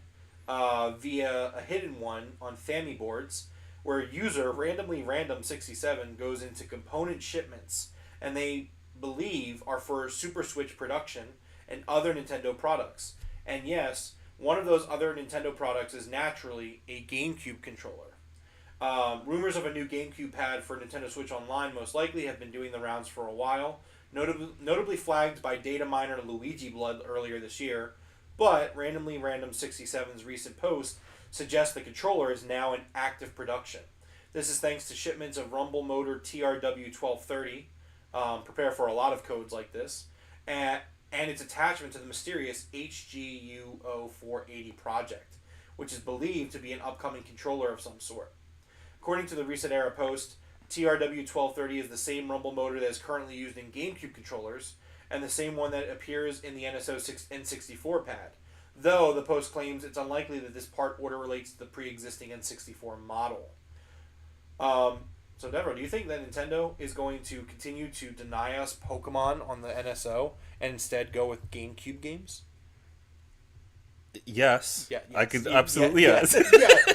via a hidden one on Fami boards, where user Random67 goes into component shipments, and they believe are for Super Switch production and other Nintendo products. And yes, one of those other Nintendo products is naturally a GameCube controller. Rumors of a new GameCube pad for Nintendo Switch Online most likely have been doing the rounds for a while, notably flagged by data miner Luigi Blood earlier this year, but Random67's recent post suggests the controller is now in active production. This is thanks to shipments of Rumble Motor TRW1230, prepare for a lot of codes like this, and its attachment to the mysterious HGU0480 project, which is believed to be an upcoming controller of some sort. According to the Reset Era post, TRW1230 is the same rumble motor that is currently used in GameCube controllers, and the same one that appears in the NSO N64 pad, though the post claims it's unlikely that this part order relates to the pre-existing N64 model. So Deborah, do you think that Nintendo is going to continue to deny us Pokemon on the NSO and instead go with GameCube games? Yes. Yeah, I yes. could Yeah, absolutely yeah, yes.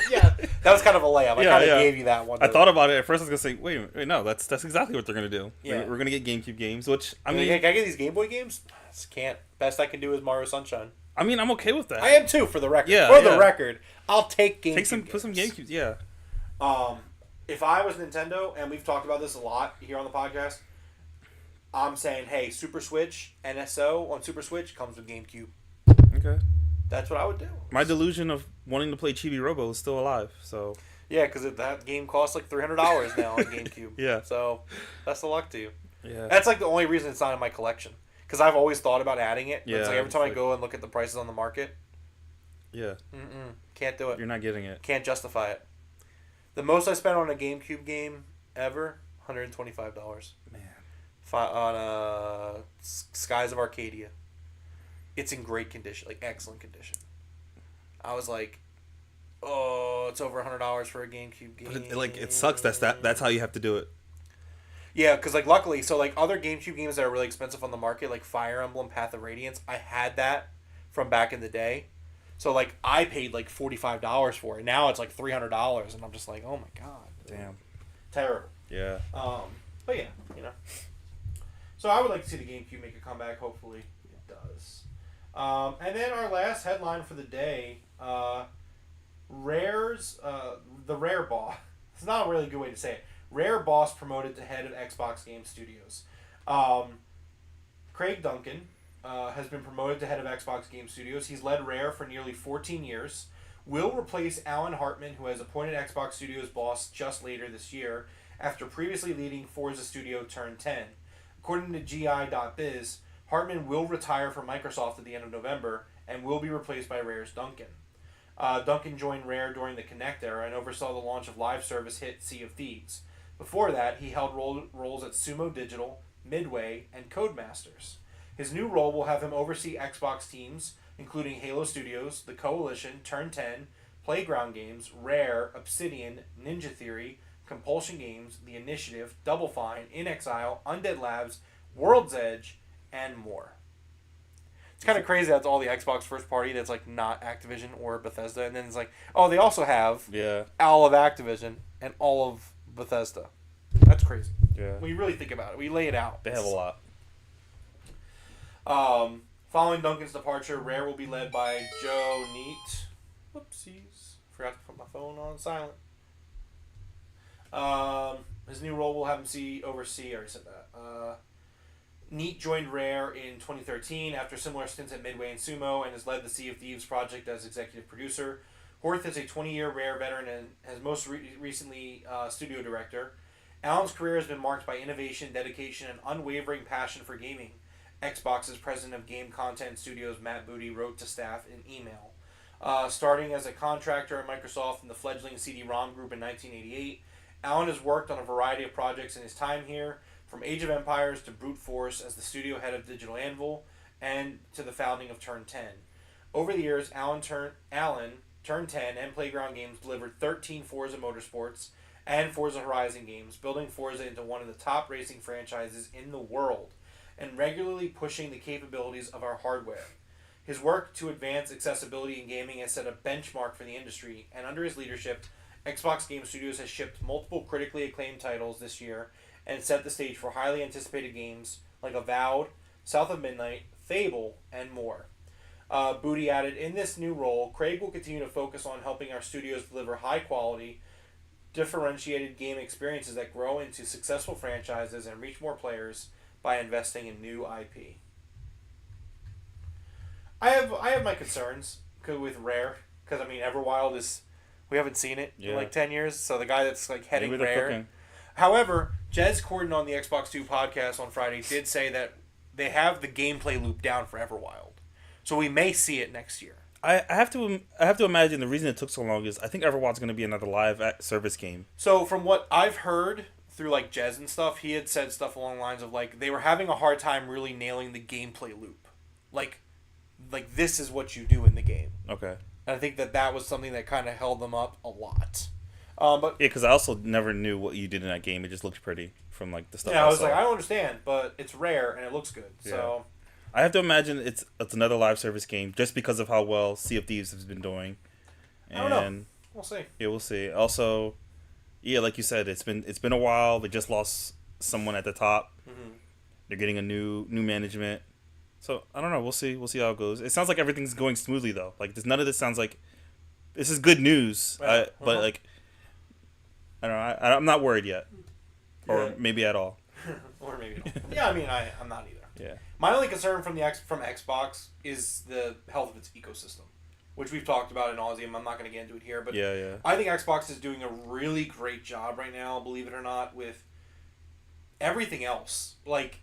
yeah. That was kind of a layup. I Yeah, kind of yeah. gave you that one. I thought about it at first. I was gonna say, wait, no, that's exactly what they're gonna do. Yeah. We're gonna get GameCube games, which I I mean, mean, can I get these Game Boy games? Just can't. Best I can do is Mario Sunshine. I'm okay with that. I am too, for the record. Yeah, for the yeah. record, I'll take GameCube. Put some GameCubes. Yeah. If I was Nintendo, and we've talked about this a lot here on the podcast, I'm saying, hey, Super Switch, NSO on Super Switch comes with GameCube. Okay. That's what I would do. My delusion of wanting to play Chibi Robo is still alive. So Yeah, because that game costs like $300 now on GameCube. Yeah. So, best of luck to you. yeah. That's like the only reason it's not in my collection. Because I've always thought about adding it. But it's Yeah, like every time I it's go and look at the prices on the market, Yeah. can't do it. You're not getting it. Can't justify it. The most I spent on a GameCube game ever, $125. Man. On Skies of Arcadia. It's in great condition, like excellent condition. I was like, oh, it's over $100 for a GameCube game. But it sucks. That's how you have to do it. Yeah, because like luckily, so like other GameCube games that are really expensive on the market, like Fire Emblem Path of Radiance, I had that from back in the day. So like I paid like $45 for it. Now it's like $300, and I'm just like, oh my god, Damn. terrible. Yeah. But yeah, you know. So I would like to see the GameCube make a comeback. Hopefully it does. And then our last headline for the day, Rare's, the Rare boss. It's not a really good way to say it. Rare boss promoted to head of Xbox Game Studios. Craig Duncan has been promoted to head of Xbox Game Studios. He's led Rare for nearly 14 years. Will replace Alan Hartman, who has appointed Xbox Studios boss just later this year, after previously leading Forza Studio Turn 10. According to GI.biz, Hartman will retire from Microsoft at the end of November and will be replaced by Rare's Duncan. Duncan joined Rare during the Kinect era and oversaw the launch of live service hit Sea of Thieves. Before that, he held roles at Sumo Digital, Midway, and Codemasters. His new role will have him oversee Xbox teams, including Halo Studios, The Coalition, Turn 10, Playground Games, Rare, Obsidian, Ninja Theory, Compulsion Games, The Initiative, Double Fine, In Exile, Undead Labs, World's Edge, and more. It's kind of crazy that's all the Xbox first party that's like not Activision or Bethesda, and then it's like, oh, they also have Yeah. all of Activision and all of Bethesda. That's crazy. Yeah. When you really think about it, we lay it out. They have a lot. Following Duncan's departure, Rare will be led by Joe Neat. Whoopsies. Forgot to put my phone on silent. His new role will have him oversee. I already said that. Neat joined Rare in 2013 after similar stints at Midway and Sumo and has led the Sea of Thieves project as executive producer. Horth is a 20-year Rare veteran and has most recently studio director. Allen's career has been marked by innovation, dedication, and unwavering passion for gaming. Xbox's president of game content studios, Matt Booty, wrote to staff in email. Starting as a contractor at Microsoft in the fledgling CD-ROM group in 1988, Allen has worked on a variety of projects in his time here, from Age of Empires to Brute Force as the studio head of Digital Anvil, and to the founding of Turn 10. Over the years, Allen, Turn 10, and Playground Games delivered 13 Forza Motorsports and Forza Horizon games, building Forza into one of the top racing franchises in the world, and regularly pushing the capabilities of our hardware. His work to advance accessibility in gaming has set a benchmark for the industry, and under his leadership, Xbox Game Studios has shipped multiple critically acclaimed titles this year and set the stage for highly anticipated games like Avowed, South of Midnight, Fable, and more. Booty added, in this new role, Craig will continue to focus on helping our studios deliver high-quality, differentiated game experiences that grow into successful franchises and reach more players by investing in new IP. I have my concerns with Rare, because, I mean, Everwild is... We haven't seen it in like 10 years, so the guy that's like heading Maybe they're Rare... cooking. However, Jez Corden on the Xbox 2 podcast on Friday did say that they have the gameplay loop down for Everwild. So we may see it next year. I have to imagine the reason it took so long is I think Everwild's going to be another live service game. So from what I've heard through like Jez and stuff, he had said stuff along the lines of like they were having a hard time really nailing the gameplay loop. Like this is what you do in the game. Okay. And I think that was something that kind of held them up a lot. But Yeah, because I also never knew what you did in that game. It just looked pretty from like the stuff. yeah, I was saw. like, I don't understand, but it's Rare and it looks good. So I have to imagine it's another live service game just because of how well Sea of Thieves has been doing. And I don't know. We'll see. Yeah, we'll see. Also, yeah, like you said, it's been a while. They just lost someone at the top. Mm-hmm. They're getting a new management. So I don't know. We'll see. We'll see how it goes. It sounds like everything's going smoothly though. Like none of this sounds like this is good news. Yeah. But like I don't know. I'm not worried yet, or Yeah. maybe at all. Or maybe not. Yeah, I mean, I'm not either. Yeah. My only concern from Xbox is the health of its ecosystem, which we've talked about in nauseam. I'm not going to get into it here, but Yeah. I think Xbox is doing a really great job right now, believe it or not, with everything else. Like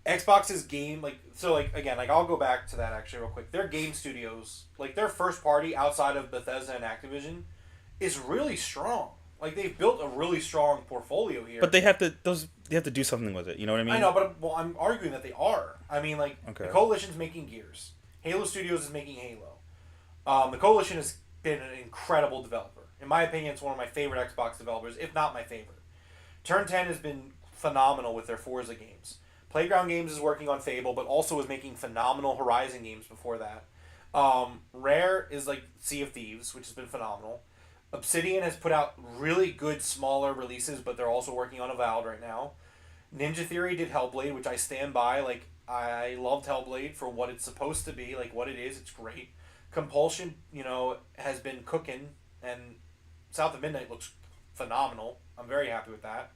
Xbox's game, again, I'll go back to that actually real quick. Their game studios, like their first party outside of Bethesda and Activision, is really strong. Like they've built a really strong portfolio here. But they have to do something with it. You know what I mean? I know, but I'm arguing that they are. I mean, like Okay. the Coalition's making Gears, Halo Studios is making Halo. The Coalition has been an incredible developer. In my opinion, it's one of my favorite Xbox developers, if not my favorite. Turn 10 has been phenomenal with their Forza games. Playground Games is working on Fable, but also was making phenomenal Horizon games before that. Rare is like Sea of Thieves, which has been phenomenal. Obsidian has put out really good smaller releases, but they're also working on Avowed right now. Ninja Theory did Hellblade, which I stand by. Like, I loved Hellblade for what it's supposed to be, like what it is. It's great. Compulsion, has been cooking, and South of Midnight looks phenomenal. I'm very happy with that.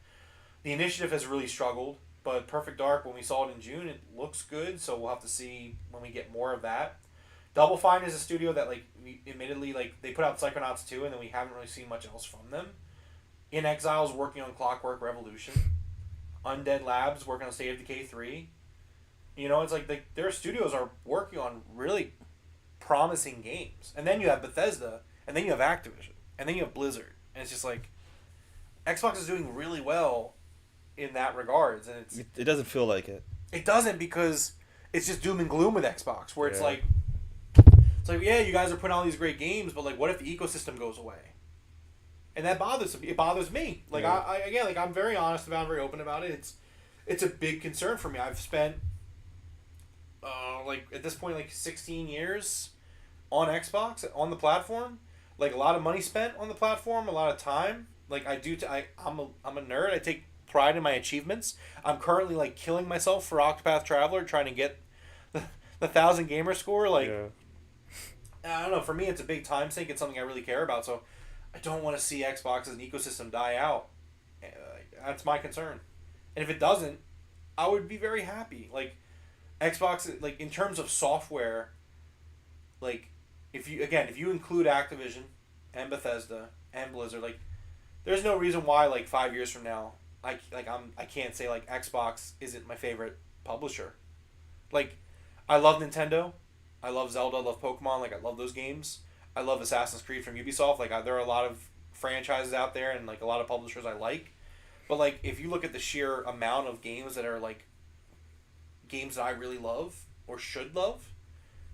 The Initiative has really struggled, but Perfect Dark, when we saw it in June, it looks good, so we'll have to see when we get more of that. Double Fine is a studio that, admittedly, they put out Psychonauts 2, and then we haven't really seen much else from them. In Exile is working on Clockwork Revolution. Undead Labs working on State of Decay 3. It's like their studios are working on really promising games. And then you have Bethesda, and then you have Activision, and then you have Blizzard. And it's just like, Xbox is doing really well in that regards, and It doesn't feel like it. It doesn't, because it's just doom and gloom with Xbox, where it's Yeah. like, yeah, you guys are putting all these great games, but like, what if the ecosystem goes away? And that bothers me. Like Yeah. I again, like I'm very honest about it, very open about it. It's a big concern for me. I've spent like at this point like 16 years on Xbox, on the platform. Like a lot of money spent on the platform, a lot of time. Like I'm a nerd. I take pride in my achievements. I'm currently like killing myself for Octopath Traveler, trying to get the 1,000 gamer score. Like Yeah. I don't know. For me, it's a big time sink. It's something I really care about. So I don't want to see Xbox as an ecosystem die out. That's my concern. And if it doesn't, I would be very happy. Like Xbox, like in terms of software, like if you include Activision and Bethesda and Blizzard, like there's no reason why like 5 years from now I can't say like Xbox isn't my favorite publisher. Like I love Nintendo, I love Zelda, I love Pokemon, like I love those games. I love Assassin's Creed from Ubisoft. Like there are a lot of franchises out there and like a lot of publishers I like. But like if you look at the sheer amount of games that are like games that I really love or should love,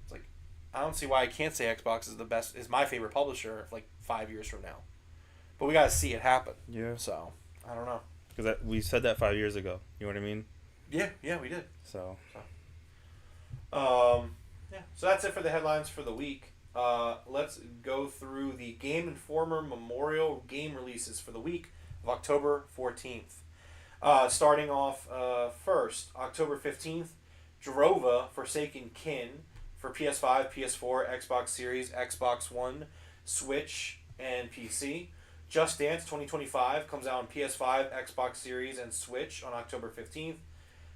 it's like I don't see why I can't say Xbox is my favorite publisher like 5 years from now. But we gotta see it happen. Yeah. So I don't know. Because we said that 5 years ago. You know what I mean? Yeah, we did. So. Yeah. So that's it for the headlines for the week. Let's go through the Game Informer Memorial game releases for the week of October 14th. Starting off first, October 15th, Drova Forsaken Kin for PS5, PS4, Xbox Series, Xbox One, Switch, and PC. Just Dance 2025 comes out on PS5, Xbox Series, and Switch on October 15th.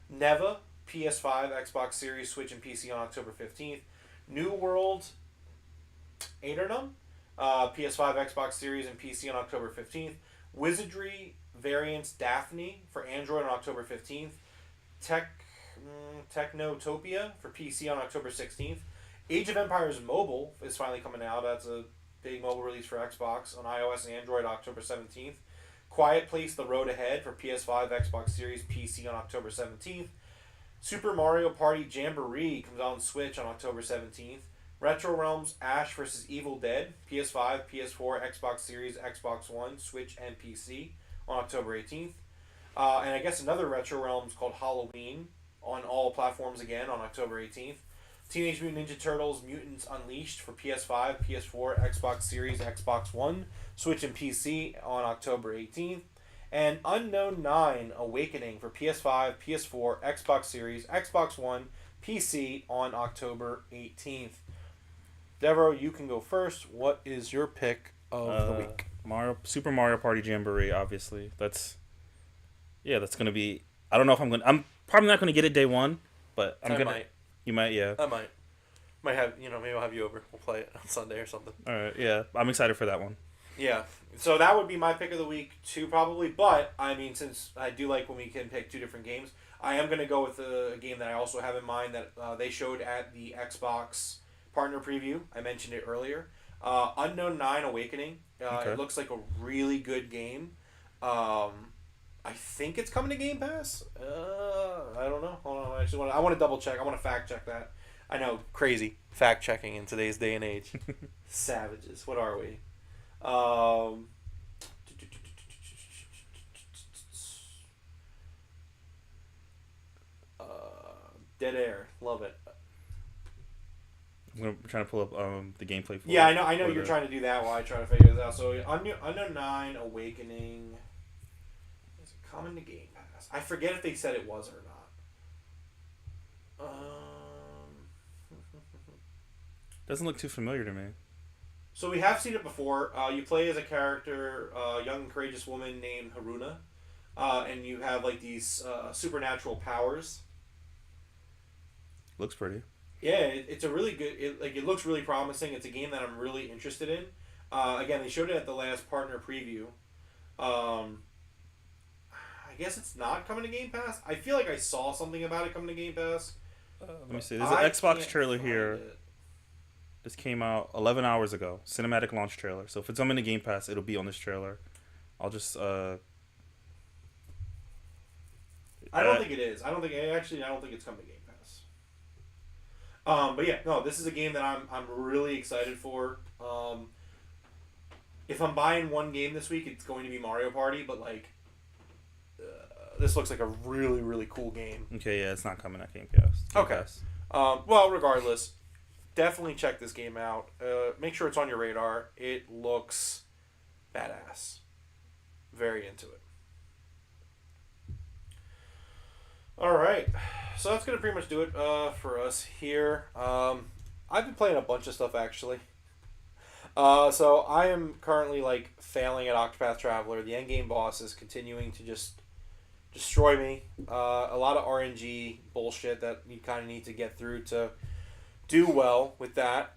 Neva, PS5, Xbox Series, Switch, and PC on October 15th. New World Aeternum, PS5, Xbox Series, and PC on October 15th. Wizardry Variants Daphne for Android on October 15th. Technotopia for PC on October 16th. Age of Empires Mobile is finally coming out. That's a big mobile release for Xbox on iOS and Android October 17th. Quiet Place The Road Ahead for PS5, Xbox Series, PC on October 17th. Super Mario Party Jamboree comes out on Switch on October 17th. Retro Realms Ash vs. Evil Dead, PS5, PS4, Xbox Series, Xbox One, Switch, and PC on October 18th. And I guess another Retro Realms called Halloween on all platforms again on October 18th. Teenage Mutant Ninja Turtles Mutants Unleashed for PS5, PS4, Xbox Series, Xbox One, Switch, and PC on October 18th. And Unknown 9 Awakening for PS5, PS4, Xbox Series, Xbox One, PC on October 18th. Devereaux, you can go first. What is your pick of the week? Super Mario Party Jamboree, obviously. That's gonna be. I don't know if I'm probably not gonna get it day one, but I'm gonna. Might. You might, yeah. I might have, maybe I'll have you over. We'll play it on Sunday or something. All right, yeah. I'm excited for that one. Yeah. So that would be my pick of the week too, probably. But I mean, since I do like when we can pick two different games, I am gonna go with a game that I also have in mind that they showed at the Xbox partner preview. I mentioned it earlier. Unknown 9 Awakening. Okay. It looks like a really good game. I think it's coming to Game Pass. I don't know. Hold on. I want to double check. I want to fact check that. I know, crazy fact checking in today's day and age. Savages. What are we? Dead Air. Love it. I'm trying to pull up the gameplay for Yeah, I know you're trying to do that while I try to figure this out. So Unknown 9 Awakening is it coming to Game Pass? I forget if they said it was or not. Doesn't look too familiar to me. So we have seen it before. You play as a character, a young and courageous woman named Haruna, and you have like these supernatural powers. Looks pretty. Yeah, it's a really good. It looks really promising. It's a game that I'm really interested in. Again, they showed it at the last partner preview. I guess it's not coming to Game Pass. I feel like I saw something about it coming to Game Pass. Let me see. There's an Xbox trailer here. This came out 11 hours ago. Cinematic launch trailer. So if it's coming to Game Pass, it'll be on this trailer. I'll just I don't think it is. I don't think it's coming to Game Pass. But yeah, no, this is a game that I'm really excited for. If I'm buying one game this week, it's going to be Mario Party. But like, this looks like a really really cool game. Okay, yeah, it's not coming at Game Pass. Okay. Well, regardless, definitely check this game out. Make sure it's on your radar. It looks badass. Very into it. All right, so that's gonna pretty much do it for us here. I've been playing a bunch of stuff actually. So I am currently like failing at Octopath Traveler. The endgame boss is continuing to just destroy me. A lot of RNG bullshit that you kind of need to get through to do well with that.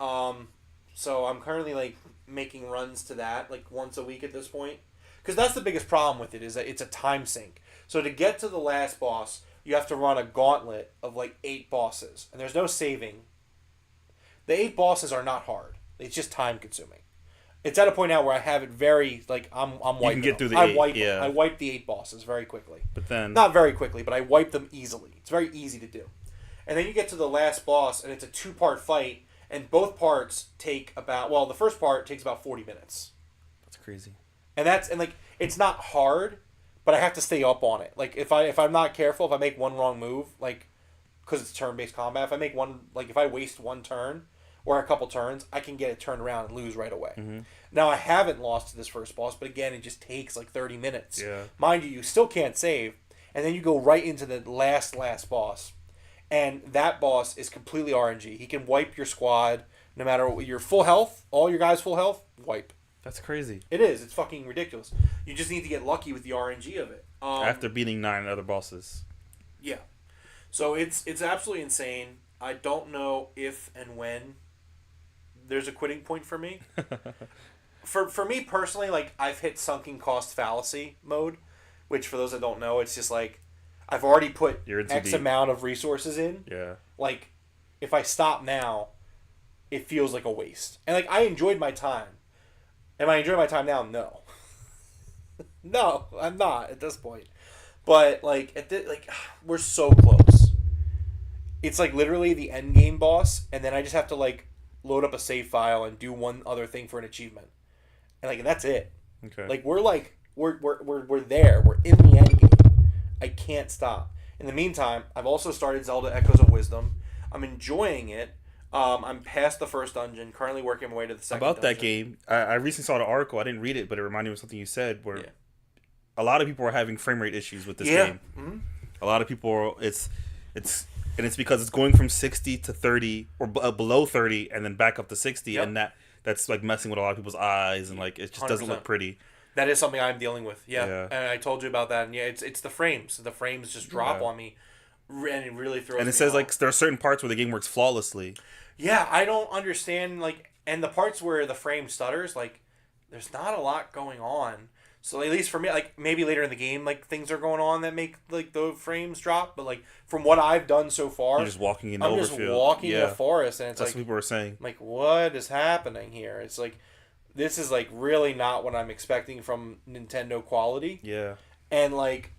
So I'm currently like making runs to that like once a week at this point. Because that's the biggest problem with it is that it's a time sink. So to get to the last boss, you have to run a gauntlet of like 8 bosses. And there's no saving. The 8 bosses are not hard. It's just time consuming. It's at a point now where I have it very like I'm wiping. You can get through the I 8, wipe yeah. I wipe the 8 bosses very quickly. But then Not very quickly, but I wipe them easily. It's very easy to do. And then you get to the last boss and it's a 2-part fight and both parts take about the first part takes about 40 minutes. that's crazy. And like it's not hard, but I have to stay up on it. Like if I'm not careful, if I make one wrong move, like because it's turn-based combat, if I waste one turn or a couple turns, I can get it turned around and lose right away. Mm-hmm. Now I haven't lost to this first boss, but again, it just takes like 30 minutes. Yeah. Mind you still can't save, and then you go right into the last boss, and that boss is completely RNG. He can wipe your squad no matter what, your full health, all your guys full health, wipe. That's crazy. It is. It's fucking ridiculous. You just need to get lucky with the RNG of it. After beating 9 other bosses. Yeah. So it's absolutely insane. I don't know if and when there's a quitting point for me. For me personally, like I've hit sunken cost fallacy mode, which for those that don't know, it's just like I've already put You're in too X deep. amount of resources in. Yeah. Like if I stop now, it feels like a waste. And like I enjoyed my time. Am I enjoying my time now? No. No, I'm not at this point. But like we're so close. It's like literally the end game boss, and then I just have to like load up a save file and do one other thing for an achievement, and like that's it. Okay. Like we're there. We're in the end game. I can't stop. In the meantime, I've also started Zelda Echoes of Wisdom. I'm enjoying it. I'm past the first dungeon. Currently working my way to the second. About that dungeon. game, I recently saw the article. I didn't read it, but it reminded me of something you said where Yeah. a lot of people are having frame rate issues with this Yeah. game. Mm-hmm. A lot of people it's because it's going from 60 to 30 or below 30 and then back up to 60 Yep. and that's like messing with a lot of people's eyes and like it just doesn't 100%. look pretty. That is something I'm dealing with. Yeah. Yeah. And I told you about that. And yeah, it's the frames. The frames just drop Yeah. on me, and it really throws. And it me says off. like there are certain parts where the game works flawlessly. Yeah, I don't understand like, and the parts where the frame stutters, like, there's not a lot going on. So at least for me, like maybe later in the game, like things are going on that make like the frames drop. But like from what I've done so far, You're just walking in the I'm just overfield. walking in Yeah. the forest, and it's That's like, what people were saying. like what is happening here? It's like, this is like really not what I'm expecting from Nintendo quality. Yeah. And like,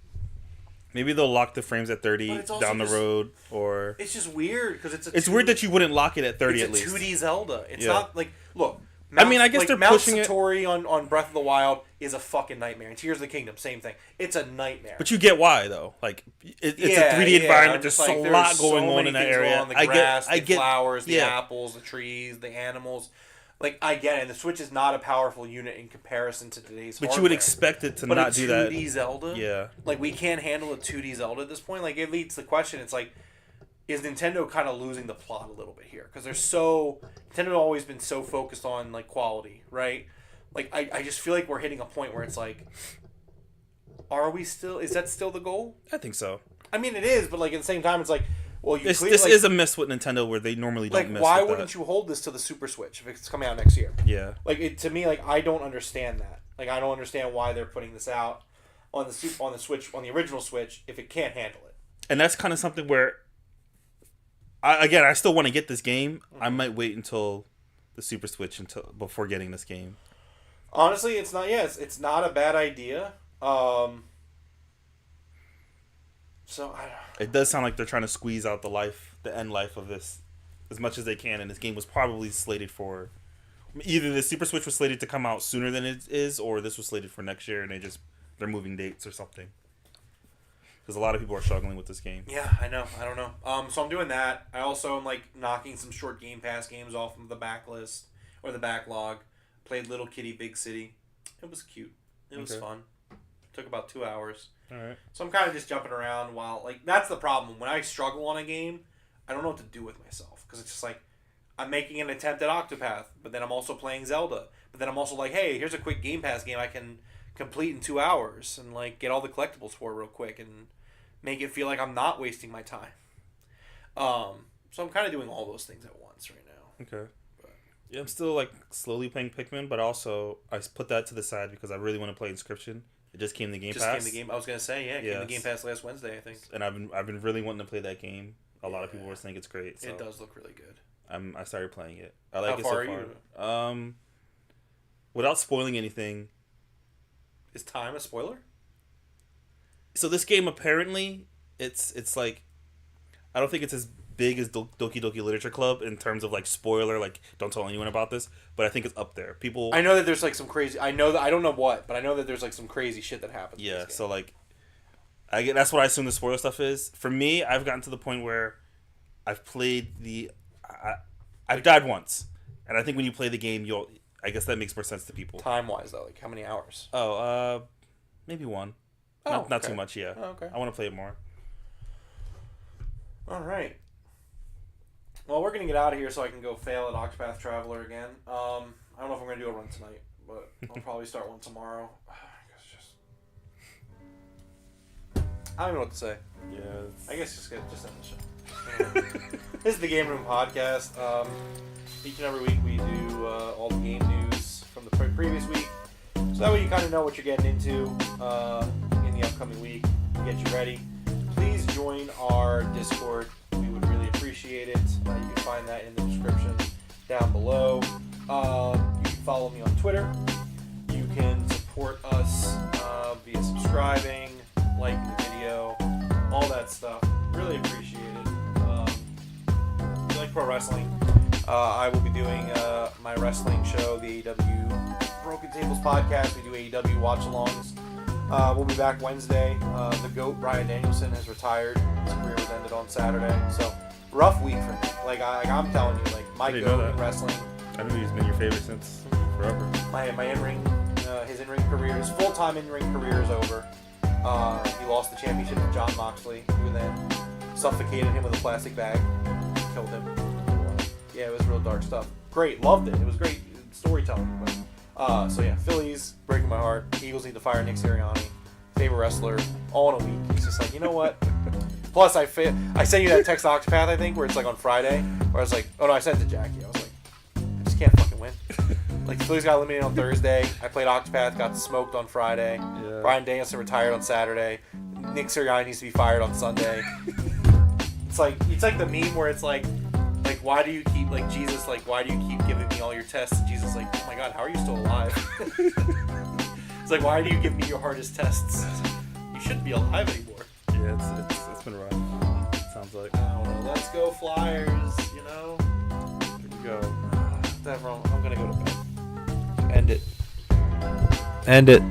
Maybe they'll lock the frames at 30 But it's also down the just- road or it's just weird because it's weird that you wouldn't lock it at 30 at it's least. a 2D Zelda. It's Yeah. not like, look. I mean, I guess like, they're Mount pushing it- Satori on Breath of the Wild is a fucking nightmare. And Tears of the Kingdom, same thing. It's a nightmare. But you get why though. Like it's Yeah, a 3D yeah, environment. I'm There's just like, a lot so going on many in that things going area. on, the grass, I the get flowers, the yeah. apples, the trees, the animals. Like I get it. And the Switch is not a powerful unit in comparison to today's. But you would hardware. expect it to But not a do that. 2D Zelda. Yeah. Like we can't handle a 2D Zelda at this point. Like it leads to the question. It's like, is Nintendo kind of losing the plot a little bit here? Because Nintendo always been so focused on like quality, right? Like I just feel like we're hitting a point where it's like, is that still the goal? I think so. I mean, it is, but like at the same time, it's like, well, This is a miss with Nintendo where they normally don't like miss. why with wouldn't that. you hold this to the Super Switch if it's coming out next year? Yeah. Like to me, like I don't understand that. Like I don't understand why they're putting this out on the Switch, on the original Switch, if it can't handle it. And that's kind of something where, I still want to get this game. Mm-hmm. I might wait until the Super Switch before getting this game. Honestly, it's not. Yes, it's not a bad idea. So I don't. It does sound like they're trying to squeeze out the end life of this as much as they can, and this game was probably slated for either the Super Switch was slated to come out sooner than it is, or this was slated for next year, and they're moving dates or something. Because a lot of people are struggling with this game. Yeah, I know. I don't know. So I'm doing that. I also am like knocking some short Game Pass games off of the backlist or the backlog. Played Little Kitty Big City. It was cute. It was fun. Took about 2 hours. All right. So I'm kind of just jumping around while like that's the problem. When I struggle on a game, I don't know what to do with myself because it's just like I'm making an attempt at Octopath, but then I'm also playing Zelda. But then I'm also like, hey, here's a quick Game Pass game I can complete in 2 hours and like get all the collectibles for real quick and make it feel like I'm not wasting my time. So I'm kind of doing all those things at once right now. Okay. Yeah, I'm still like slowly playing Pikmin, but also I put that to the side because I really want to play Inscription. It just came to Game Pass. Just came the game. I was gonna say it came Yes. to Game Pass last Wednesday, I think. And I've been really wanting to play that game. A lot of people were saying it's great. So It does look really good. I started playing it. I like How it far so are far. you? Without spoiling anything. Is time a spoiler? So this game apparently it's like I don't think it's as big as Doki Doki Literature Club in terms of like spoiler, like don't tell anyone about this, but I think it's up there. People I know that there's like some crazy. I know that I don't know what, but I know that there's like some crazy shit that happens. in yeah, this so game. like that's what I assume the spoiler stuff is. For me, I've gotten to the point where I've played I've died once. And I think when you play the game I guess that makes more sense to people. time wise though, like how many hours? Oh, maybe one. Oh, Not okay. too much, yeah. Oh, okay. I want to play it more. All right. Well, we're gonna get out of here so I can go fail at Octopath Traveler again. I don't know if I'm gonna do a run tonight, but I'll probably start one tomorrow. I don't even know what to say. Yeah. I guess just end the show. This is the Game Room Podcast. Each and every week we do all the game news from the previous week, so that way you kind of know what you're getting into in the upcoming week. Get you ready. Please join our Discord. We would really appreciate it. You can find that in the description down below. You can follow me on Twitter. You can support us via subscribing, liking the video, all that stuff. Really appreciate it. If you like pro wrestling, I will be doing my wrestling show, the AEW Broken Tables podcast. We do AEW watch-alongs. We'll be back Wednesday. The GOAT, Bryan Danielson, has retired. His career was ended on Saturday. So, rough week for me. Like I'm telling you, like my I didn't know GOAT that. in wrestling. I know he's been your favorite since forever. My in-ring, his in-ring career, his full-time in-ring career is over. He lost the championship to Jon Moxley, who then suffocated him with a plastic bag, killed him. Yeah, it was real dark stuff. Great, loved it. It was great storytelling. But, so yeah, Phillies breaking my heart. Eagles need to fire Nick Sirianni, favorite wrestler, all in a week. He's just like, you know what? Plus, I sent you that text Octopath, I think, where it's like on Friday, where I was like, oh no, I sent it to Jackie. I was like, I just can't fucking win. Like, the Phillies got eliminated on Thursday. I played Octopath, got smoked on Friday. Yeah. Bryan Danielson retired on Saturday. Nick Sirianni needs to be fired on Sunday. It's like the meme where it's like why do you keep like Jesus like why do you keep giving me all your tests? And Jesus like, oh my God, how are you still alive? It's like, why do you give me your hardest tests? You shouldn't be alive anymore. Yeah, it's been rough. Sounds like. I don't know. Let's go Flyers. You know. Here we go. That wrong. I'm gonna go to bed. End it. End it.